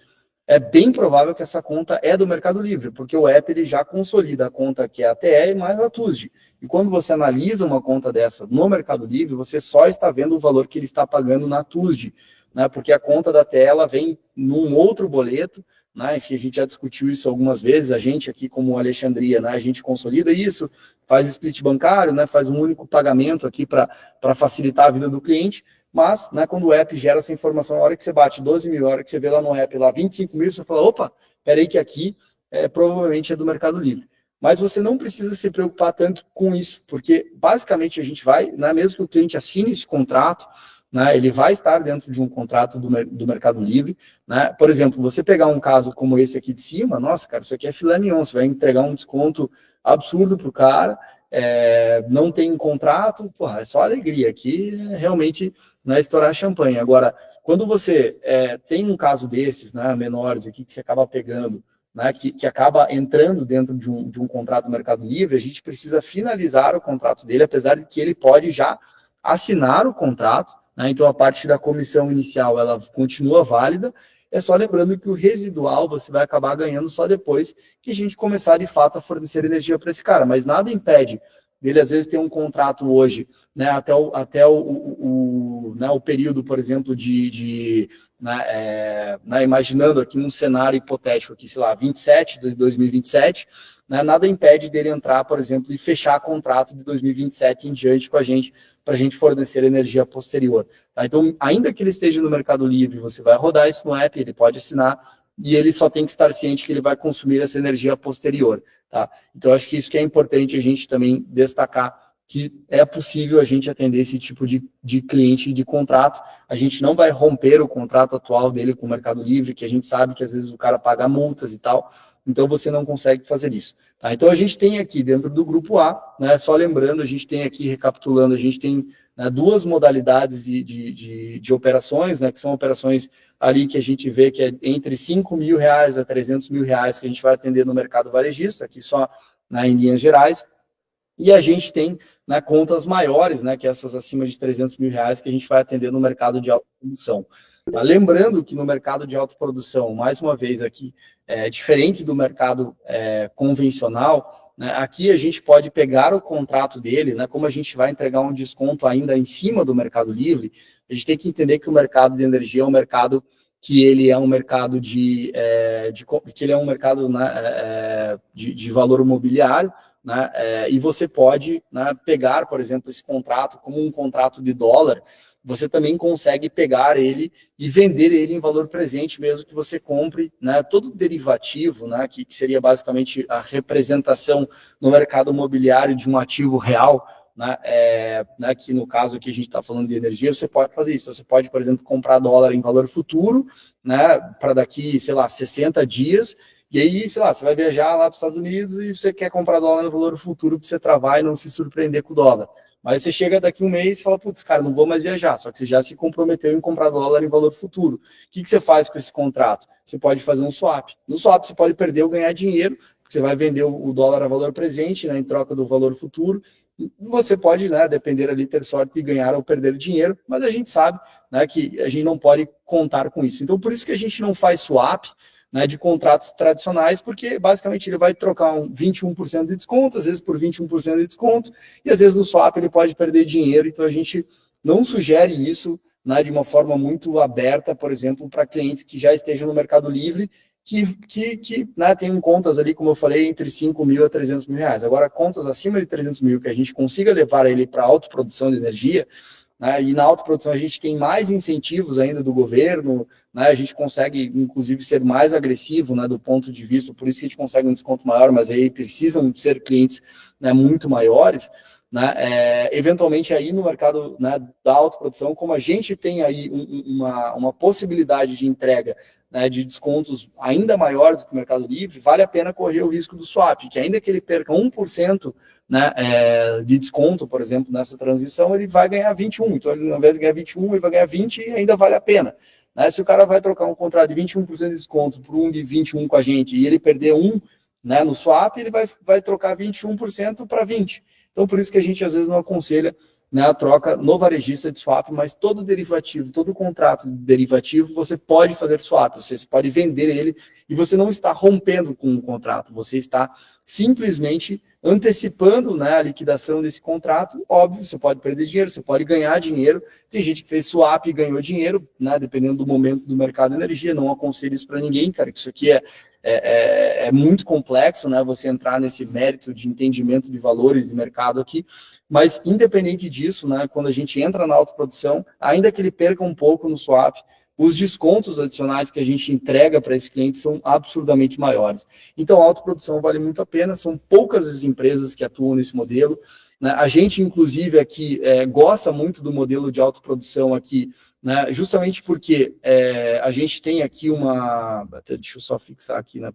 é bem provável que essa conta é do Mercado Livre, porque o app ele já consolida a conta que é a TE mais a TUSD. E quando você analisa uma conta dessa no Mercado Livre, você só está vendo o valor que ele está pagando na TUSD, né, porque a conta da TE ela vem num outro boleto, né, enfim, a gente já discutiu isso algumas vezes, a gente aqui como Alexandria, né, a gente consolida isso, faz split bancário, né, faz um único pagamento aqui para facilitar a vida do cliente, mas, né, quando o app gera essa informação, a hora que você bate 12 mil, a hora que você vê lá no app lá 25 mil, você fala, opa, peraí que aqui provavelmente é do Mercado Livre. Mas você não precisa se preocupar tanto com isso, porque basicamente a gente vai, né, mesmo que o cliente assine esse contrato, né, ele vai estar dentro de um contrato do Mercado Livre, né? Por exemplo, você pegar um caso como esse aqui de cima, nossa, cara, isso aqui é filé mignon, você vai entregar um desconto absurdo para o cara, não tem contrato, porra, é só alegria, aqui realmente não é estourar champanhe. Agora, quando você tem um caso desses, né, menores aqui, que você acaba pegando, né, que acaba entrando dentro de um contrato do Mercado Livre, a gente precisa finalizar o contrato dele, apesar de que ele pode já assinar o contrato, né, então a parte da comissão inicial ela continua válida, é só lembrando que o residual você vai acabar ganhando só depois que a gente começar de fato a fornecer energia para esse cara, mas nada impede dele às vezes ter um contrato hoje, né, até o período, por exemplo, imaginando aqui um cenário hipotético, aqui, sei lá, 27 de 2027, né, nada impede dele entrar, por exemplo, e fechar contrato de 2027 em diante com a gente, para a gente fornecer energia posterior. Tá? Então, ainda que ele esteja no Mercado Livre, você vai rodar isso no app, ele pode assinar, e ele só tem que estar ciente que ele vai consumir essa energia posterior. Tá? Então, acho que isso que é importante a gente também destacar, que é possível a gente atender esse tipo de cliente de contrato. A gente não vai romper o contrato atual dele com o Mercado Livre, que a gente sabe que às vezes o cara paga multas e tal, então você não consegue fazer isso. Tá? Então a gente tem aqui dentro do grupo A, né, só lembrando, a gente tem aqui, recapitulando, a gente tem, né, duas modalidades de operações, né, que são operações ali que a gente vê que é entre R$5.000 a R$300.000 que a gente vai atender no mercado varejista, aqui só, né, em linhas gerais. E a gente tem, né, contas maiores, né, que essas acima de R$300.000 que a gente vai atender no mercado de autoprodução. Tá? Lembrando que no mercado de autoprodução, mais uma vez aqui, diferente do mercado convencional, né, aqui a gente pode pegar o contrato dele, né, como a gente vai entregar um desconto ainda em cima do Mercado Livre, a gente tem que entender que o mercado de energia é um mercado que ele é um mercado que ele é um mercado, né, de valor imobiliário, né, e você pode, né, pegar, por exemplo, esse contrato como um contrato de dólar, você também consegue pegar ele e vender ele em valor presente, mesmo que você compre, né, todo derivativo, né, que seria basicamente a representação no mercado imobiliário de um ativo real, né, que no caso aqui a gente está falando de energia, você pode fazer isso. Você pode, por exemplo, comprar dólar em valor futuro, né, para daqui, sei lá, 60 dias, e aí, sei lá, você vai viajar lá para os Estados Unidos e você quer comprar dólar no valor futuro para você travar e não se surpreender com o dólar. Mas você chega daqui um mês e fala, putz, cara, não vou mais viajar, só que você já se comprometeu em comprar dólar em valor futuro. O que você faz com esse contrato? Você pode fazer um swap. No swap você pode perder ou ganhar dinheiro, porque você vai vender o dólar a valor presente, né, em troca do valor futuro. Você pode, né, depender ali, ter sorte de ganhar ou perder dinheiro, mas a gente sabe, né, que a gente não pode contar com isso. Então, por isso que a gente não faz swap, né, de contratos tradicionais, porque basicamente ele vai trocar 21% de desconto, às vezes por 21% de desconto, e às vezes no swap ele pode perder dinheiro, então a gente não sugere isso, né, de uma forma muito aberta, por exemplo, para clientes que já estejam no Mercado Livre, que né, tem contas ali, como eu falei, entre 5 mil a 300 mil reais. Agora, contas acima de 300 mil, que a gente consiga levar ele para autoprodução de energia, né? E na autoprodução a gente tem mais incentivos ainda do governo, né? A gente consegue, inclusive, ser mais agressivo, né, do ponto de vista, por isso que a gente consegue um desconto maior, mas aí precisam ser clientes, né, muito maiores, né? Eventualmente aí no mercado, né, da autoprodução, como a gente tem aí uma possibilidade de entrega, né, de descontos ainda maiores do que o Mercado Livre, vale a pena correr o risco do swap, que ainda que ele perca 1%, né, de desconto, por exemplo, nessa transição, ele vai ganhar 21%. Então, ele, ao invés de ganhar 21%, ele vai ganhar 20% e ainda vale a pena. Né? Se o cara vai trocar um contrato de 21% de desconto por um de 21% com a gente e ele perder 1%, né, no swap, ele vai trocar 21% para 20%. Então, por isso que a gente, às vezes, não aconselha, né, a troca no varejista de swap, mas todo derivativo, todo contrato de derivativo, você pode fazer swap, você pode vender ele e você não está rompendo com o contrato, você está simplesmente antecipando, né, a liquidação desse contrato. Óbvio, você pode perder dinheiro, você pode ganhar dinheiro. Tem gente que fez swap e ganhou dinheiro, né, dependendo do momento do mercado de energia. Não aconselho isso para ninguém, cara, que isso aqui é muito complexo, né, você entrar nesse mérito de entendimento de valores de mercado aqui. Mas, independente disso, né, quando a gente entra na autoprodução, ainda que ele perca um pouco no swap, os descontos adicionais que a gente entrega para esse cliente são absurdamente maiores. Então, a autoprodução vale muito a pena, são poucas as empresas que atuam nesse modelo, né? A gente, inclusive, aqui gosta muito do modelo de autoprodução aqui, né? Justamente porque a gente tem aqui deixa eu só fixar aqui, né?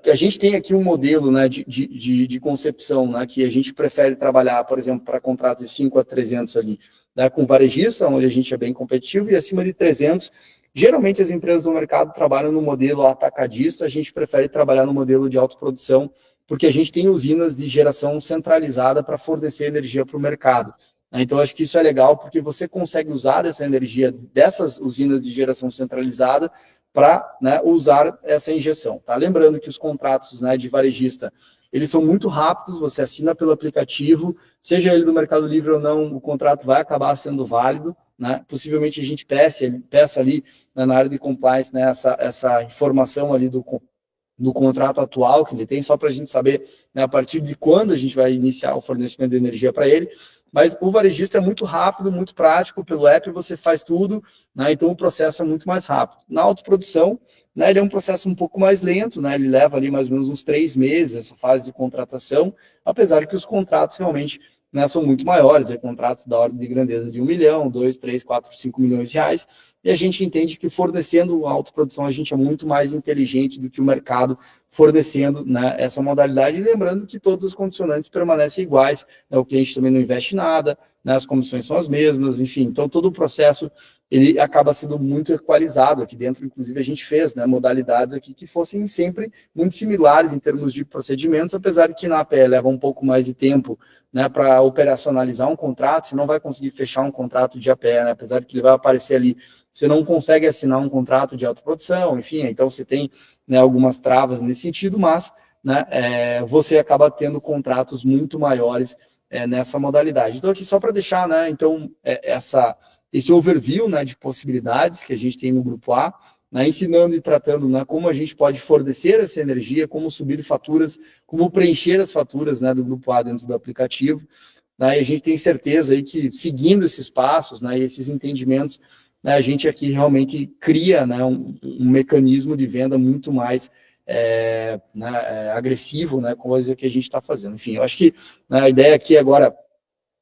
A gente tem aqui um modelo, né, de concepção, né, que a gente prefere trabalhar, por exemplo, para contratos de 5 a 300 ali, né, com varejista, onde a gente é bem competitivo, e acima de 300, geralmente as empresas do mercado trabalham no modelo atacadista, a gente prefere trabalhar no modelo de autoprodução, porque a gente tem usinas de geração centralizada para fornecer energia para o mercado. Então, acho que isso é legal, porque você consegue usar dessa energia dessas usinas de geração centralizada para, né, usar essa injeção. Tá? Lembrando que os contratos, né, de varejista, eles são muito rápidos, você assina pelo aplicativo, seja ele do Mercado Livre ou não, o contrato vai acabar sendo válido, né? Possivelmente a gente peça ali, né, na área de compliance, né, essa informação ali do contrato atual que ele tem, só para a gente saber, né, a partir de quando a gente vai iniciar o fornecimento de energia para ele. Mas o varejista é muito rápido, muito prático, pelo app você faz tudo, né? Então o processo é muito mais rápido. Na autoprodução, né, ele é um processo um pouco mais lento, né? Ele leva ali mais ou menos uns 3 meses, essa fase de contratação, apesar que os contratos realmente, né, são muito maiores, contratos da ordem de grandeza de 1 milhão, 2, 3, 4, 5 milhões de reais, e a gente entende que fornecendo autoprodução a gente é muito mais inteligente do que o mercado fornecendo, né, essa modalidade, e lembrando que todas as condicionantes permanecem iguais, né, o cliente também não investe nada, né, as comissões são as mesmas, enfim, então todo o processo ele acaba sendo muito equalizado. Aqui dentro, inclusive, a gente fez, né, modalidades aqui que fossem sempre muito similares em termos de procedimentos, apesar de que na APE leva um pouco mais de tempo, né, para operacionalizar um contrato. Você não vai conseguir fechar um contrato de APE, né, apesar de que ele vai aparecer ali, você não consegue assinar um contrato de autoprodução, enfim, então você tem, né, algumas travas nesse sentido, mas, né, você acaba tendo contratos muito maiores nessa modalidade. Então, aqui só para deixar, né, então, esse overview, né, de possibilidades que a gente tem no Grupo A, né, ensinando e tratando, né, como a gente pode fornecer essa energia, como subir faturas, como preencher as faturas, né, do Grupo A dentro do aplicativo, né, e a gente tem certeza aí que, seguindo esses passos, né, e esses entendimentos, né, a gente aqui realmente cria, né, um mecanismo de venda muito mais né, agressivo, né, coisa que a gente está fazendo. Enfim, eu acho que, né, a ideia aqui agora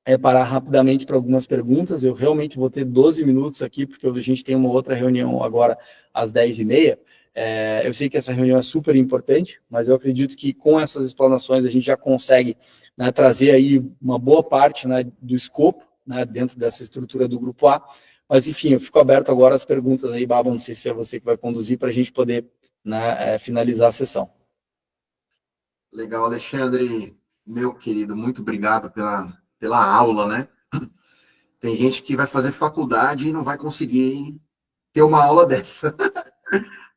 é parar rapidamente para algumas perguntas. Eu realmente vou ter 12 minutos aqui, porque a gente tem uma outra reunião agora às 10h30. Eu sei que essa reunião é super importante, mas eu acredito que com essas explanações a gente já consegue, né, trazer aí uma boa parte, né, do escopo, né, dentro dessa estrutura do Grupo A. Mas, enfim, eu fico aberto agora às perguntas aí, Baba, não sei se é você que vai conduzir para a gente poder, né, finalizar a sessão. Legal, Alexandre, meu querido, muito obrigado pela aula, né? Tem gente que vai fazer faculdade e não vai conseguir ter uma aula dessa.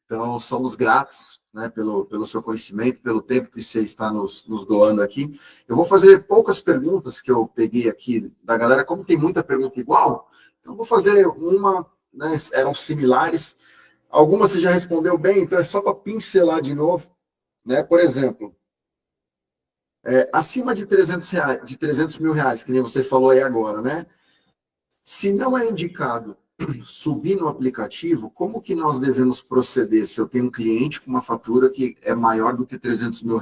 Então, somos gratos, né, pelo seu conhecimento, pelo tempo que você está nos doando aqui. Eu vou fazer poucas perguntas que eu peguei aqui da galera, como tem muita pergunta igual, então vou fazer uma, né, eram similares. Algumas você já respondeu bem, então é só para pincelar de novo, né? Por exemplo, Acima de R$ 300 mil, que nem você falou aí agora, né? Se não é indicado subir no aplicativo, como que nós devemos proceder se eu tenho um cliente com uma fatura que é maior do que R$ 300 mil?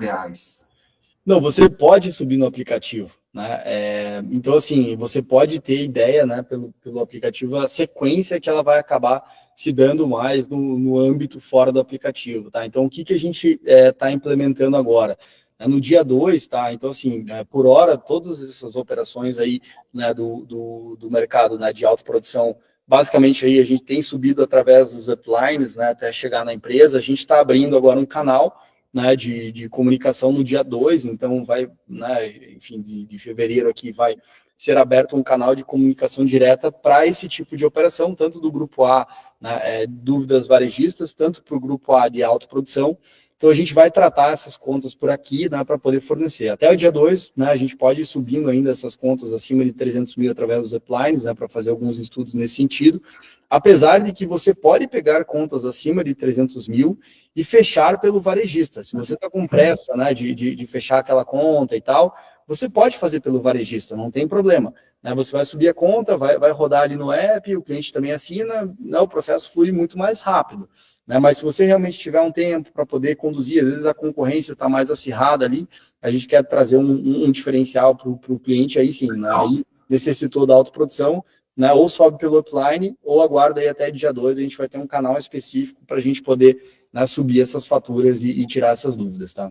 Não, você pode subir no aplicativo, né? Então, assim, você pode ter ideia, né, pelo aplicativo, a sequência que ela vai acabar se dando mais no âmbito fora do aplicativo, tá? Então, o que a gente está implementando agora? No dia 2, tá? Então, assim, por hora, todas essas operações aí, né, do mercado, né, de autoprodução, basicamente aí a gente tem subido através dos uplines, né, até chegar na empresa. A gente está abrindo agora um canal, né, de comunicação no dia 2, então vai, né, enfim, de fevereiro aqui vai ser aberto um canal de comunicação direta para esse tipo de operação, tanto do grupo A, né, dúvidas varejistas, tanto para o grupo A de autoprodução. Então a gente vai tratar essas contas por aqui, né, para poder fornecer. Até o dia 2, né, a gente pode ir subindo ainda essas contas acima de 300 mil através dos uplines, né, para fazer alguns estudos nesse sentido. Apesar de que você pode pegar contas acima de 300 mil e fechar pelo varejista. Se você está com pressa, né, de fechar aquela conta e tal, você pode fazer pelo varejista, não tem problema. Né? Você vai subir a conta, vai rodar ali no app, o cliente também assina, né, o processo flui muito mais rápido. Né? Mas se você realmente tiver um tempo para poder conduzir, às vezes a concorrência está mais acirrada ali, a gente quer trazer um diferencial para o cliente, aí sim, né? Aí necessitou da autoprodução, né, ou sobe pelo upline, ou aguarda aí até dia 2, a gente vai ter um canal específico para a gente poder, né, subir essas faturas e tirar essas dúvidas, tá?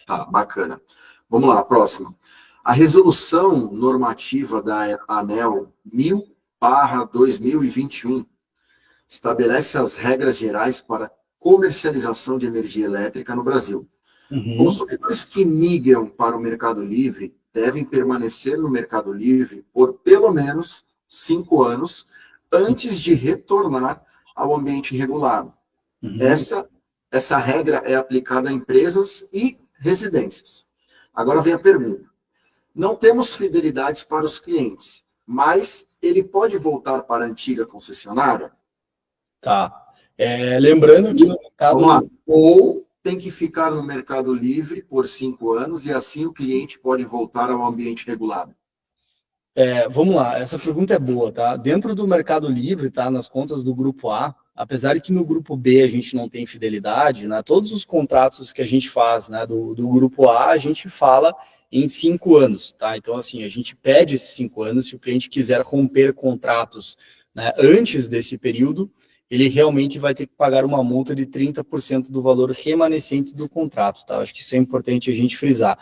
Tá, bacana. Vamos lá, próximo. A resolução normativa da ANEEL 1000/2021 estabelece as regras gerais para comercialização de energia elétrica no Brasil. Consumidores que migram para o Mercado Livre devem permanecer no Mercado Livre por pelo menos 5 anos antes de retornar ao ambiente regulado. Essa regra é aplicada a empresas e residências. Agora vem a pergunta. Não temos fidelidades para os clientes, mas ele pode voltar para a antiga concessionária? Tá. Lembrando que no mercado... Vamos lá. Ou tem que ficar no Mercado Livre por 5 anos e assim o cliente pode voltar ao ambiente regulado. Vamos lá, essa pergunta é boa, tá? Dentro do Mercado Livre, tá? Nas contas do Grupo A, apesar de que no Grupo B a gente não tem fidelidade, né? Todos os contratos que a gente faz, né, do Grupo A, a gente fala em 5 anos, tá? Então, assim, a gente pede esses 5 anos, se o cliente quiser romper contratos, né, antes desse período, ele realmente vai ter que pagar uma multa de 30% do valor remanescente do contrato, tá? Acho que isso é importante a gente frisar.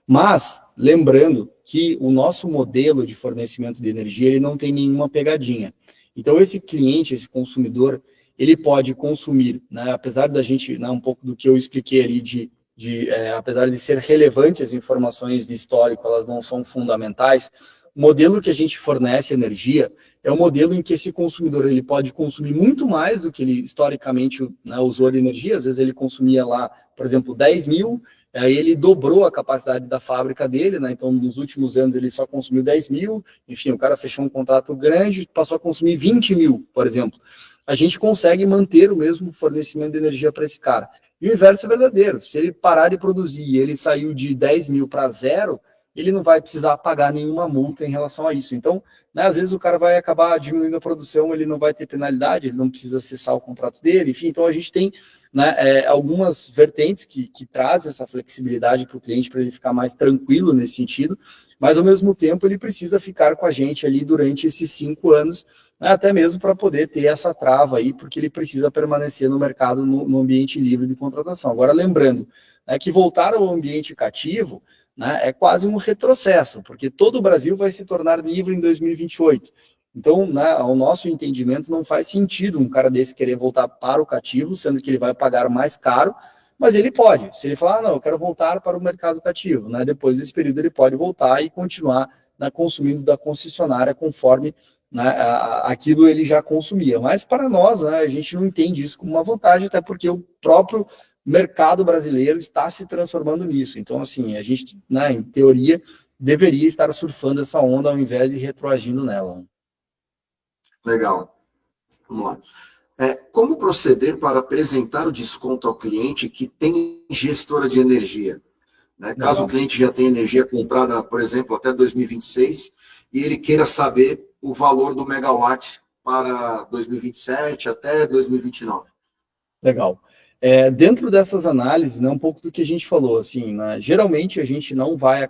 Mas, lembrando que o nosso modelo de fornecimento de energia, ele não tem nenhuma pegadinha. Então, esse cliente, esse consumidor, ele pode consumir, né, apesar da gente, né, um pouco do que eu expliquei ali, apesar de ser relevante as informações de histórico, elas não são fundamentais, o modelo que a gente fornece energia é um modelo em que esse consumidor ele pode consumir muito mais do que ele historicamente, né, usou de energia. Às vezes ele consumia lá, por exemplo, 10 mil, aí ele dobrou a capacidade da fábrica dele, né? Então nos últimos anos ele só consumiu 10 mil, enfim, o cara fechou um contrato grande, passou a consumir 20 mil, por exemplo. A gente consegue manter o mesmo fornecimento de energia para esse cara. E o inverso é verdadeiro, se ele parar de produzir e ele saiu de 10 mil para zero, ele não vai precisar pagar nenhuma multa em relação a isso. Então, né, às vezes o cara vai acabar diminuindo a produção, ele não vai ter penalidade, ele não precisa cessar o contrato dele, enfim. Então, a gente tem, né, algumas vertentes que trazem essa flexibilidade para o cliente, para ele ficar mais tranquilo nesse sentido, mas, ao mesmo tempo, ele precisa ficar com a gente ali durante esses 5 anos, né, até mesmo para poder ter essa trava aí, porque ele precisa permanecer no mercado, no ambiente livre de contratação. Agora, lembrando, né, que voltar ao ambiente cativo, né, é quase um retrocesso, porque todo o Brasil vai se tornar livre em 2028. Então, né, ao nosso entendimento, não faz sentido um cara desse querer voltar para o cativo, sendo que ele vai pagar mais caro, mas ele pode. Se ele falar, não, eu quero voltar para o mercado cativo, né, depois desse período ele pode voltar e continuar, né, consumindo da concessionária conforme, né, aquilo ele já consumia. Mas para nós, né, a gente não entende isso como uma vantagem, até porque o próprio mercado brasileiro está se transformando nisso. Então, assim, a gente, né, em teoria, deveria estar surfando essa onda ao invés de retroagindo nela. Legal. Vamos lá. Como proceder para apresentar o desconto ao cliente que tem gestora de energia? né? Caso o cliente já tenha energia comprada, por exemplo, até 2026, e ele queira saber o valor do megawatt para 2027 até 2029. Legal. Dentro dessas análises, né, um pouco do que a gente falou, assim, né, geralmente a gente não vai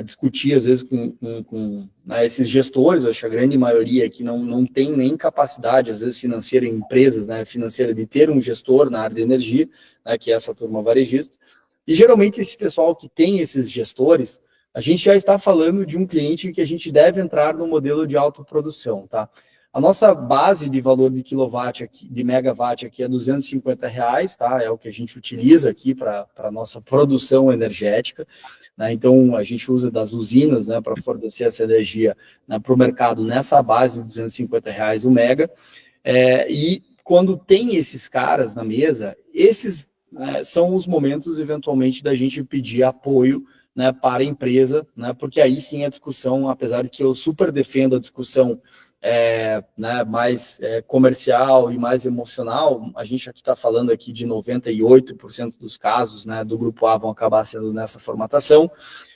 discutir, às vezes, com né, esses gestores, acho que a grande maioria aqui não tem nem capacidade, às vezes, financeira em empresas, né, financeira de ter um gestor na área de energia, né, que é essa turma varejista. E, geralmente, esse pessoal que tem esses gestores, a gente já está falando de um cliente que a gente deve entrar no modelo de autoprodução, tá? A nossa base de valor de quilowatt, aqui, de megawatt aqui é R$250, tá? É o que a gente utiliza aqui para a nossa produção energética, né? Então, a gente usa das usinas, né, para fornecer essa energia, né, para o mercado nessa base de R$250 o mega. E quando tem esses caras na mesa, esses são os momentos, eventualmente, da gente pedir apoio, né, para a empresa, né, porque aí sim a discussão, apesar de que eu super defendo a discussão né, mais comercial e mais emocional, a gente aqui está falando aqui de 98% dos casos, né, do grupo A vão acabar sendo nessa formatação.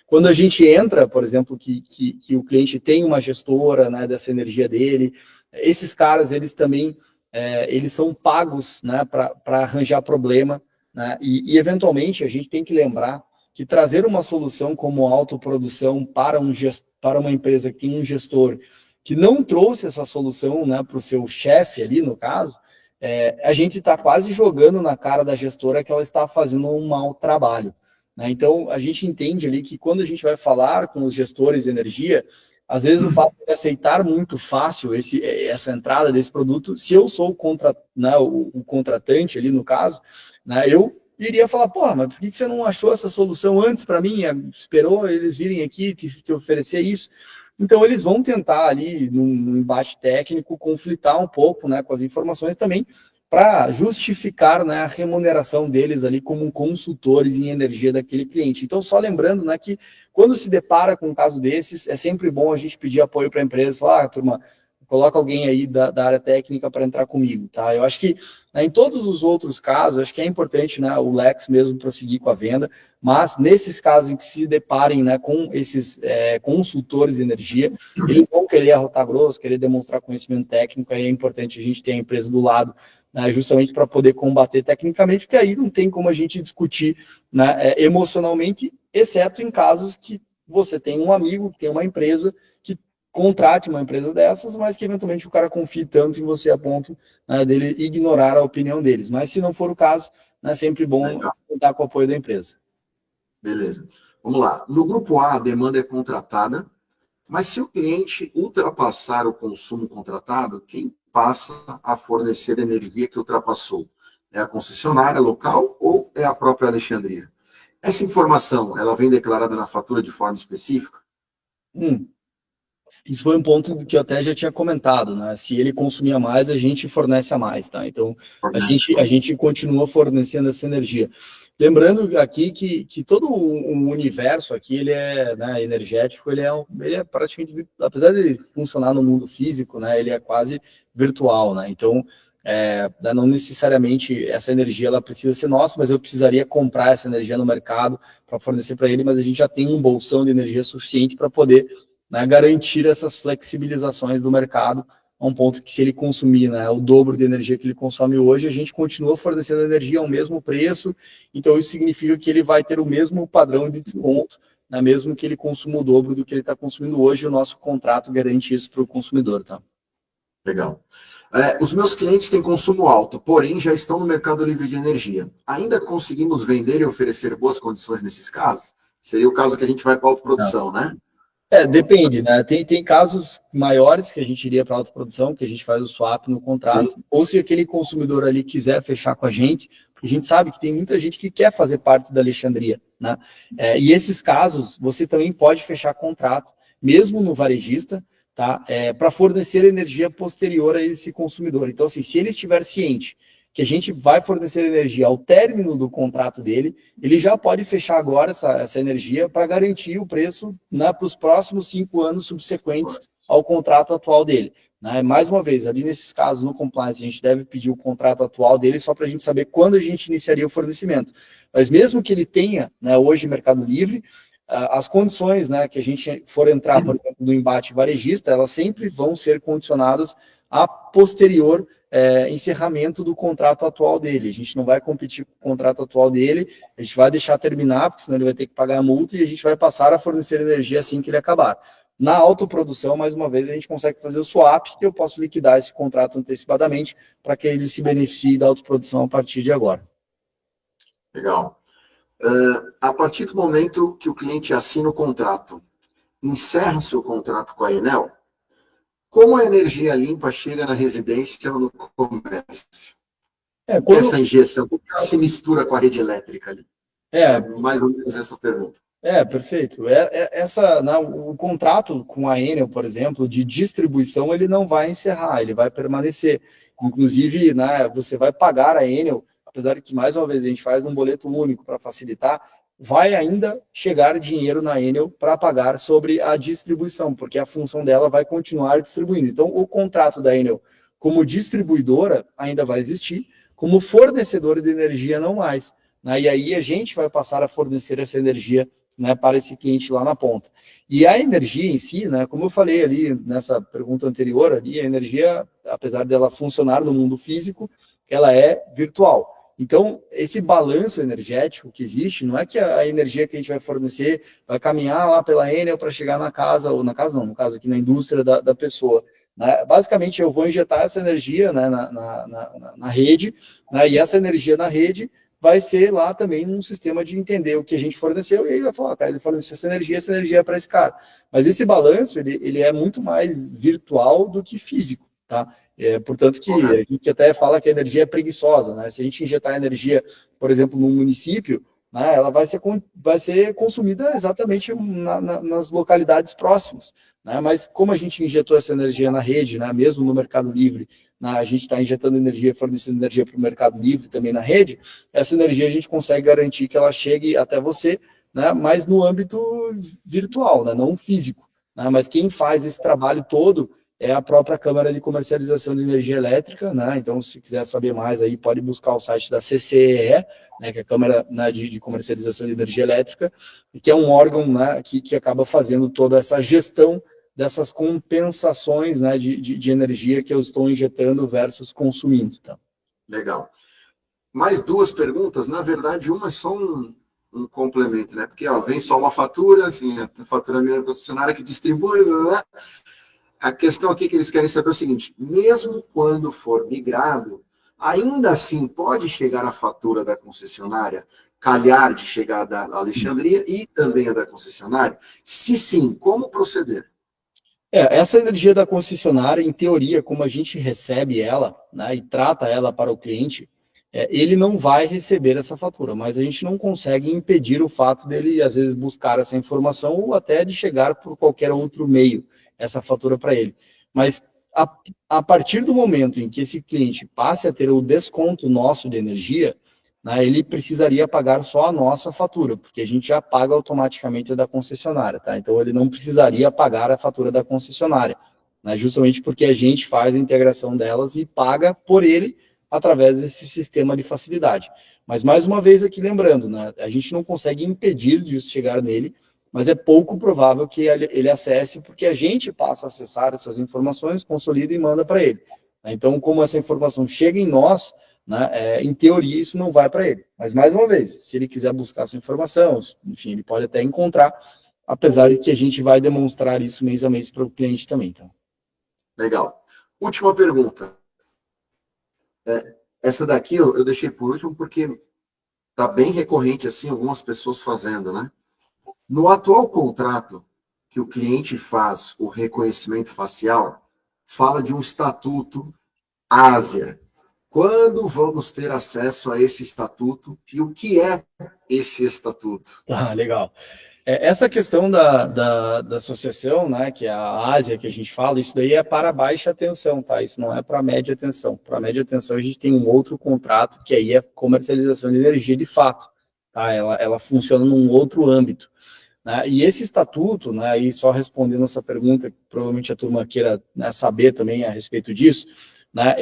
Quando a gente entra, por exemplo, que o cliente tem uma gestora, né, dessa energia dele, esses caras, eles também eles são pagos, né, para arranjar problema, né, e eventualmente a gente tem que lembrar que trazer uma solução como autoprodução para uma empresa que tem um gestor que não trouxe essa solução, né, para o seu chefe ali, no caso, a gente está quase jogando na cara da gestora que ela está fazendo um mau trabalho, né? Então, a gente entende ali que quando a gente vai falar com os gestores de energia, às vezes o fato de aceitar muito fácil essa entrada desse produto, se eu sou o contratante ali, no caso, né, eu iria falar, porra, mas por que você não achou essa solução antes para mim? Esperou eles virem aqui te oferecer isso? Então, eles vão tentar ali, num embate técnico, conflitar um pouco, né, com as informações também, para justificar, né, a remuneração deles ali como consultores em energia daquele cliente. Então, só lembrando, né, que quando se depara com um caso desses, é sempre bom a gente pedir apoio para a empresa, falar, turma, coloca alguém aí da área técnica para entrar comigo, tá? Eu acho que, né, em todos os outros casos, acho que é importante, né, o Lex mesmo prosseguir com a venda, mas nesses casos em que se deparem, né, com esses consultores de energia, eles vão querer arrotar grosso, querer demonstrar conhecimento técnico, aí é importante a gente ter a empresa do lado, né, justamente para poder combater tecnicamente, porque aí não tem como a gente discutir, né, emocionalmente, exceto em casos que você tem um amigo, que tem uma empresa, que contrate uma empresa dessas, mas que eventualmente o cara confie tanto em você a ponto, né, dele ignorar a opinião deles. Mas se não for o caso, é sempre bom contar com o apoio da empresa. Beleza. Vamos lá. No grupo A, a demanda é contratada, mas se o cliente ultrapassar o consumo contratado, quem passa a fornecer a energia que ultrapassou? É a concessionária local ou é a própria Alexandria? Essa informação, ela vem declarada na fatura de forma específica? Isso foi um ponto que eu até já tinha comentado, né? Se ele consumia mais, a gente fornece a mais, tá? Então, a gente continua fornecendo essa energia. Lembrando aqui que todo o universo aqui, ele é, né, energético, ele é praticamente, apesar de funcionar no mundo físico, né, ele é quase virtual, né? Então, não necessariamente essa energia ela precisa ser nossa, mas eu precisaria comprar essa energia no mercado para fornecer para ele, mas a gente já tem um bolsão de energia suficiente para poder, né, garantir essas flexibilizações do mercado a um ponto que, se ele consumir, né, o dobro de energia que ele consome hoje, a gente continua fornecendo energia ao mesmo preço, então isso significa que ele vai ter o mesmo padrão de desconto, né, mesmo que ele consuma o dobro do que ele está consumindo hoje, o nosso contrato garante isso para o consumidor. Tá? Legal. Os meus clientes têm consumo alto, porém já estão no mercado livre de energia. Ainda conseguimos vender e oferecer boas condições nesses casos? Seria o caso que a gente vai para a autoprodução, né? Depende, né? Tem casos maiores que a gente iria para autoprodução, que a gente faz o swap no contrato, ou se aquele consumidor ali quiser fechar com a gente, porque a gente sabe que tem muita gente que quer fazer parte da Alexandria, né? E esses casos, você também pode fechar contrato, mesmo no varejista, tá? Para fornecer energia posterior a esse consumidor. Então, assim, se ele estiver ciente que a gente vai fornecer energia ao término do contrato dele, ele já pode fechar agora essa energia para garantir o preço, né, para os próximos 5 anos subsequentes ao contrato atual dele. Né? Mais uma vez, ali nesses casos, no compliance, a gente deve pedir o contrato atual dele só para a gente saber quando a gente iniciaria o fornecimento. Mas mesmo que ele tenha, né, hoje Mercado Livre, as condições, né, que a gente for entrar, por exemplo, no embate varejista, elas sempre vão ser condicionadas a posterior encerramento do contrato atual dele. A gente não vai competir com o contrato atual dele, a gente vai deixar terminar, porque senão ele vai ter que pagar a multa, e a gente vai passar a fornecer energia assim que ele acabar. Na autoprodução, mais uma vez, a gente consegue fazer o swap, e eu posso liquidar esse contrato antecipadamente para que ele se beneficie da autoprodução a partir de agora. Legal. A partir do momento que o cliente assina o contrato, encerra seu contrato com a Enel, como a energia limpa chega na residência ou no comércio? Essa injeção, como ela se mistura com a rede elétrica ali? Mais ou menos essa pergunta. Perfeito. O contrato com a Enel, por exemplo, de distribuição, ele não vai encerrar, ele vai permanecer. Inclusive, né, você vai pagar a Enel, apesar de que, mais uma vez, a gente faz um boleto único para facilitar, vai ainda chegar dinheiro na Enel para pagar sobre a distribuição, porque a função dela vai continuar distribuindo. Então, o contrato da Enel como distribuidora ainda vai existir, como fornecedora de energia não mais. Né? E aí a gente vai passar a fornecer essa energia, né, para esse cliente lá na ponta. E a energia em si, né, como eu falei ali nessa pergunta anterior, ali, a energia, apesar dela funcionar no mundo físico, ela é virtual. Então, esse balanço energético que existe, não é que a energia que a gente vai fornecer vai caminhar lá pela Enel para chegar na casa, ou na casa não, no caso aqui na indústria da pessoa. Né? Basicamente, eu vou injetar essa energia, né, na rede, né, e essa energia na rede vai ser lá também um sistema de entender o que a gente forneceu, e aí vai falar, cara, ele forneceu essa energia é para esse cara. Mas esse balanço, ele é muito mais virtual do que físico, tá? Portanto, que a gente até fala que a energia é preguiçosa, né? Se a gente injetar energia, por exemplo, num município, né, ela vai ser consumida exatamente nas localidades próximas. Né? Mas como a gente injetou essa energia na rede, né, mesmo no Mercado Livre, né, a gente está injetando energia, fornecendo energia para o Mercado Livre também na rede, essa energia a gente consegue garantir que ela chegue até você, né, mas no âmbito virtual, né, não físico. Né? Mas quem faz esse trabalho todo é a própria Câmara de Comercialização de Energia Elétrica, né? Então, se quiser saber mais aí, pode buscar o site da CCEE, né, que é a Câmara, né, de Comercialização de Energia Elétrica, que é um órgão, né, que acaba fazendo toda essa gestão dessas compensações, né, de energia que eu estou injetando versus consumindo. Tá? Legal. Mais duas perguntas, na verdade, uma é só um complemento, né? Porque vem só uma fatura, assim, a fatura minha concessionária que distribui, né? A questão aqui que eles querem saber é o seguinte: mesmo quando for migrado, ainda assim pode chegar a fatura da concessionária, calhar de chegar da Alexandria e também a da concessionária? Se sim, como proceder? Essa energia da concessionária, em teoria, como a gente recebe ela, né, e trata ela para o cliente, ele não vai receber essa fatura, mas a gente não consegue impedir o fato dele, às vezes, buscar essa informação ou até de chegar por qualquer outro meio essa fatura para ele. Mas a partir do momento em que esse cliente passe a ter o desconto nosso de energia, né, ele precisaria pagar só a nossa fatura, porque a gente já paga automaticamente a da concessionária. Tá? Então, ele não precisaria pagar a fatura da concessionária, né, justamente porque a gente faz a integração delas e paga por ele através desse sistema de facilidade. Mas, mais uma vez aqui lembrando, né, a gente não consegue impedir disso chegar nele, mas é pouco provável que ele acesse, porque a gente passa a acessar essas informações, consolida e manda para ele. Então, como essa informação chega em nós, né, em teoria isso não vai para ele. Mas, mais uma vez, se ele quiser buscar essa informação, enfim, ele pode até encontrar, apesar de que a gente vai demonstrar isso mês a mês para o cliente também. Então. Legal. Última pergunta. Essa daqui eu deixei por último porque está bem recorrente, assim, algumas pessoas fazendo, né? No atual contrato que o cliente faz o reconhecimento facial, fala de um estatuto Ásia. Quando vamos ter acesso a esse estatuto e o que é esse estatuto? Legal. Essa questão da associação, né, que é a Ásia que a gente fala, isso daí é para baixa tensão, tá? Isso não é para média tensão. Para média tensão a gente tem um outro contrato que aí é comercialização de energia de fato, tá? Ela funciona num outro âmbito. né? E esse estatuto, né, e só respondendo essa pergunta, que provavelmente a turma queira, né, saber também a respeito disso, né,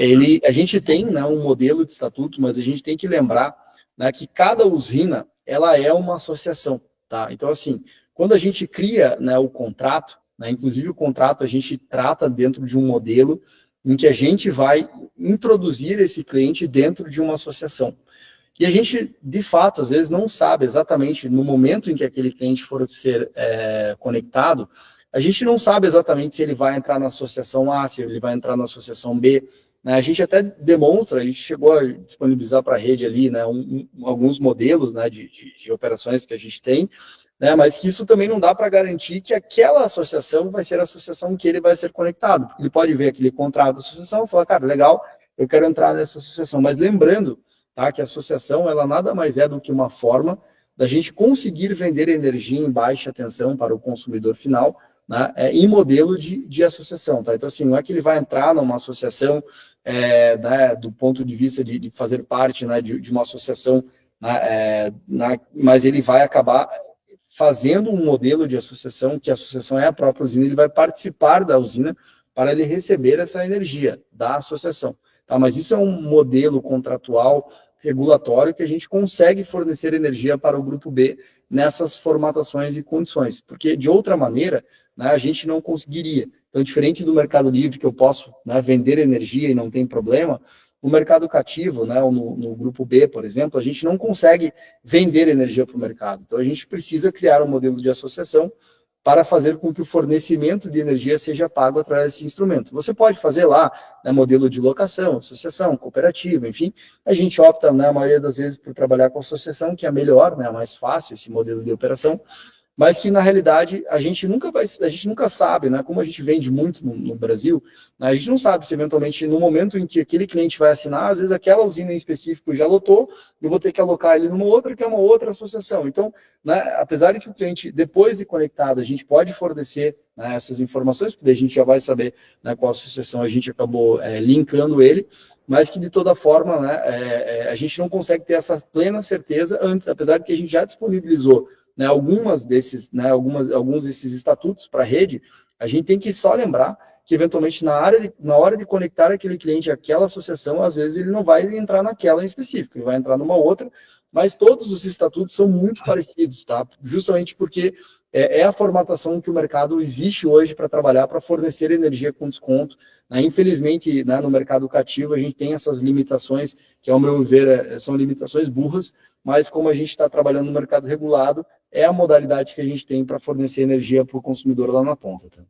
a gente tem, né, um modelo de estatuto, mas a gente tem que lembrar, né, que cada usina ela é uma associação, tá? Então, assim, quando a gente cria, né, o contrato, né, inclusive o contrato a gente trata dentro de um modelo em que a gente vai introduzir esse cliente dentro de uma associação. E a gente, de fato, às vezes não sabe exatamente no momento em que aquele cliente for ser conectado, a gente não sabe exatamente se ele vai entrar na associação A, se ele vai entrar na associação B, né? A gente até demonstra, a gente chegou a disponibilizar para a rede ali, né, alguns modelos, né, de operações que a gente tem, né, mas que isso também não dá para garantir que aquela associação vai ser a associação que ele vai ser conectado. Ele pode ver aquele contrato da associação e falar, cara, legal, eu quero entrar nessa associação. Mas lembrando, tá, que a associação ela nada mais é do que uma forma da gente conseguir vender energia em baixa tensão para o consumidor final, né, em modelo de associação. Tá? Então, assim, não é que ele vai entrar numa associação né, do ponto de vista de fazer parte, né, de uma associação, né, mas ele vai acabar fazendo um modelo de associação, que a associação é a própria usina, ele vai participar da usina para ele receber essa energia da associação. Tá? Mas isso é um modelo contratual regulatório que a gente consegue fornecer energia para o grupo B nessas formatações e condições, porque de outra maneira, né, a gente não conseguiria. Então, diferente do Mercado Livre, que eu posso, né, vender energia e não tem problema, no mercado cativo, né, no grupo B, por exemplo, a gente não consegue vender energia para o mercado. Então, a gente precisa criar um modelo de associação para fazer com que o fornecimento de energia seja pago através desse instrumento. Você pode fazer lá, né, modelo de locação, associação, cooperativa, enfim. A gente opta, né, a maioria das vezes, por trabalhar com associação, que é a melhor, né, a mais fácil, esse modelo de operação, mas que, na realidade, a gente nunca sabe, né, como a gente vende muito no Brasil, né, a gente não sabe se, eventualmente, no momento em que aquele cliente vai assinar, às vezes aquela usina em específico já lotou, eu vou ter que alocar ele numa outra, que é uma outra associação. Então, né, apesar de que o cliente, depois de conectado, a gente pode fornecer, né, essas informações, porque a gente já vai saber, né, qual associação a gente acabou linkando ele, mas que, de toda forma, né, a gente não consegue ter essa plena certeza antes, apesar de que a gente já disponibilizou, né, alguns desses estatutos para a rede, a gente tem que só lembrar que, eventualmente, na hora de conectar aquele cliente àquela associação, às vezes ele não vai entrar naquela em específico, ele vai entrar numa outra, mas todos os estatutos são muito parecidos, tá? Justamente porque é a formatação que o mercado existe hoje para trabalhar, para fornecer energia com desconto, né? Infelizmente, né, no mercado cativo, a gente tem essas limitações, que, ao meu ver, são limitações burras, mas como a gente está trabalhando no mercado regulado, é a modalidade que a gente tem para fornecer energia para o consumidor lá na ponta. Tá?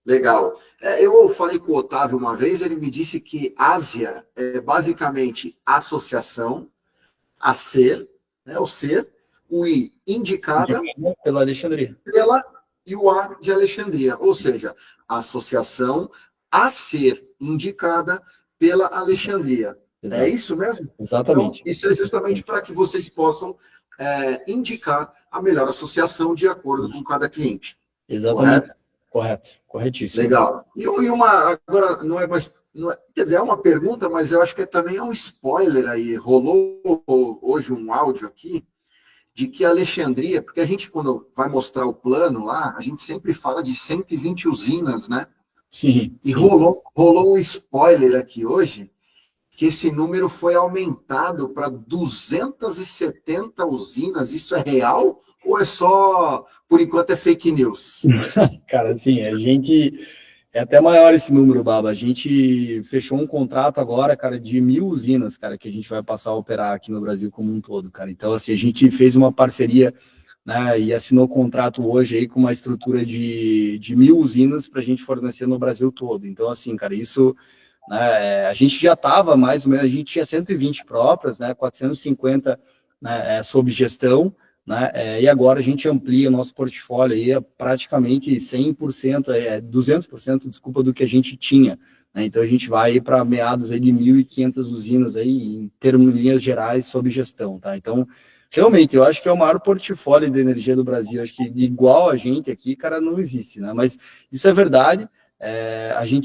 Legal. Eu falei com o Otávio uma vez, ele me disse que Ásia é basicamente associação, a ser, né, o ser, o I indicada pela Alexandria. E o A de Alexandria, ou seja, a associação a ser indicada pela Alexandria. Exato. É isso mesmo? Exatamente. Então, isso é justamente para que vocês possam indicar a melhor associação de acordo com cada cliente. Exatamente. Correto. Corretíssimo. Legal. E uma, agora, não é, quer dizer, é uma pergunta, mas eu acho que também é um spoiler aí. Rolou hoje um áudio aqui de que a Alexandria, porque a gente, quando vai mostrar o plano lá, a gente sempre fala de 120 usinas, né? Sim. E rolou um spoiler aqui hoje, que esse número foi aumentado para 270 usinas. Isso é real ou é só, por enquanto, é fake news? Cara, assim, a gente... É até maior esse número, Baba. A gente fechou um contrato agora, cara, de 1.000 usinas, cara, que a gente vai passar a operar aqui no Brasil como um todo, cara. Então, assim, a gente fez uma parceria, né, e assinou contrato hoje aí com uma estrutura de 1.000 usinas para a gente fornecer no Brasil todo. Então, assim, cara, isso... Né, a gente já estava mais ou menos, a gente tinha 120 próprias, né, 450, né, sob gestão, né, e agora a gente amplia o nosso portfólio aí a praticamente 100%, 200%, desculpa, do que a gente tinha. Né, então a gente vai para meados aí de 1.500 usinas aí, em termos de linhas gerais, sob gestão. Tá? Então, realmente, eu acho que é o maior portfólio de energia do Brasil. Eu acho que igual a gente aqui, cara, não existe. Né? Mas isso é verdade.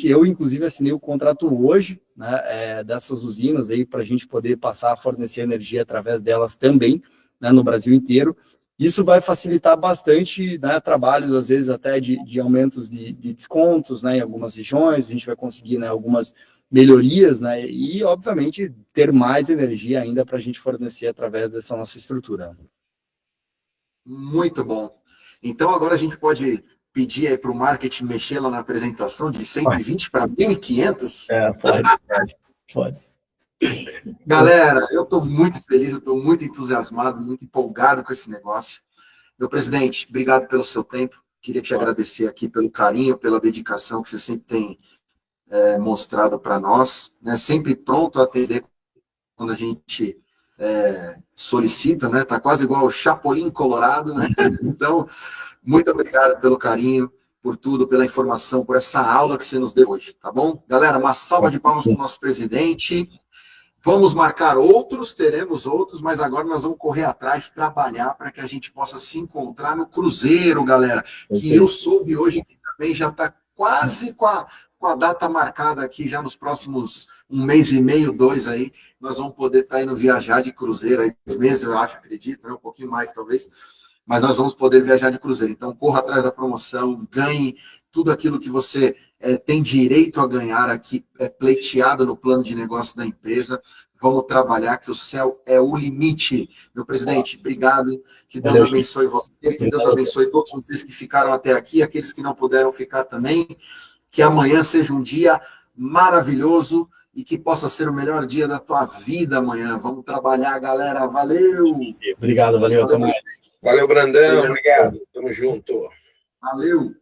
Eu, inclusive, assinei o contrato hoje, né, dessas usinas aí para a gente poder passar a fornecer energia através delas também, né, no Brasil inteiro. Isso vai facilitar bastante, né, trabalhos, às vezes até de aumentos de descontos, né, em algumas regiões, a gente vai conseguir, né, algumas melhorias, né, e, obviamente, ter mais energia ainda para a gente fornecer através dessa nossa estrutura. Muito bom. Então, agora a gente pode pedir aí para o marketing mexer lá na apresentação de 120 para 1.500? Pode. Galera, eu estou muito feliz, eu estou muito entusiasmado, muito empolgado com esse negócio. Meu presidente, obrigado pelo seu tempo. Queria te agradecer aqui pelo carinho, pela dedicação que você sempre tem mostrado para nós, né? Sempre pronto a atender quando a gente solicita, né? Tá quase igual o Chapolin Colorado, né? Então, muito obrigado pelo carinho, por tudo, pela informação, por essa aula que você nos deu hoje, tá bom? Galera, uma salva de palmas para o nosso presidente. Vamos marcar outros, teremos outros, mas agora nós vamos correr atrás, trabalhar para que a gente possa se encontrar no Cruzeiro, galera. Que eu soube hoje que também já está quase com a data marcada aqui, já nos próximos 1 mês e meio, 2 aí, nós vamos poder estar indo viajar de Cruzeiro, aí 2 meses, eu acho, acredito, né? Um pouquinho mais talvez, mas nós vamos poder viajar de Cruzeiro. Então, corra atrás da promoção, ganhe tudo aquilo que você tem direito a ganhar aqui, pleiteado no plano de negócio da empresa. Vamos trabalhar, que o céu é o limite. Meu presidente, obrigado. Que Deus abençoe você, que Deus abençoe todos vocês que ficaram até aqui, aqueles que não puderam ficar também. Que amanhã seja um dia maravilhoso e que possa ser o melhor dia da tua vida amanhã. Vamos trabalhar, galera. Valeu! Obrigado, valeu. Até mais. Valeu, Brandão. Obrigado. Tamo junto. Valeu!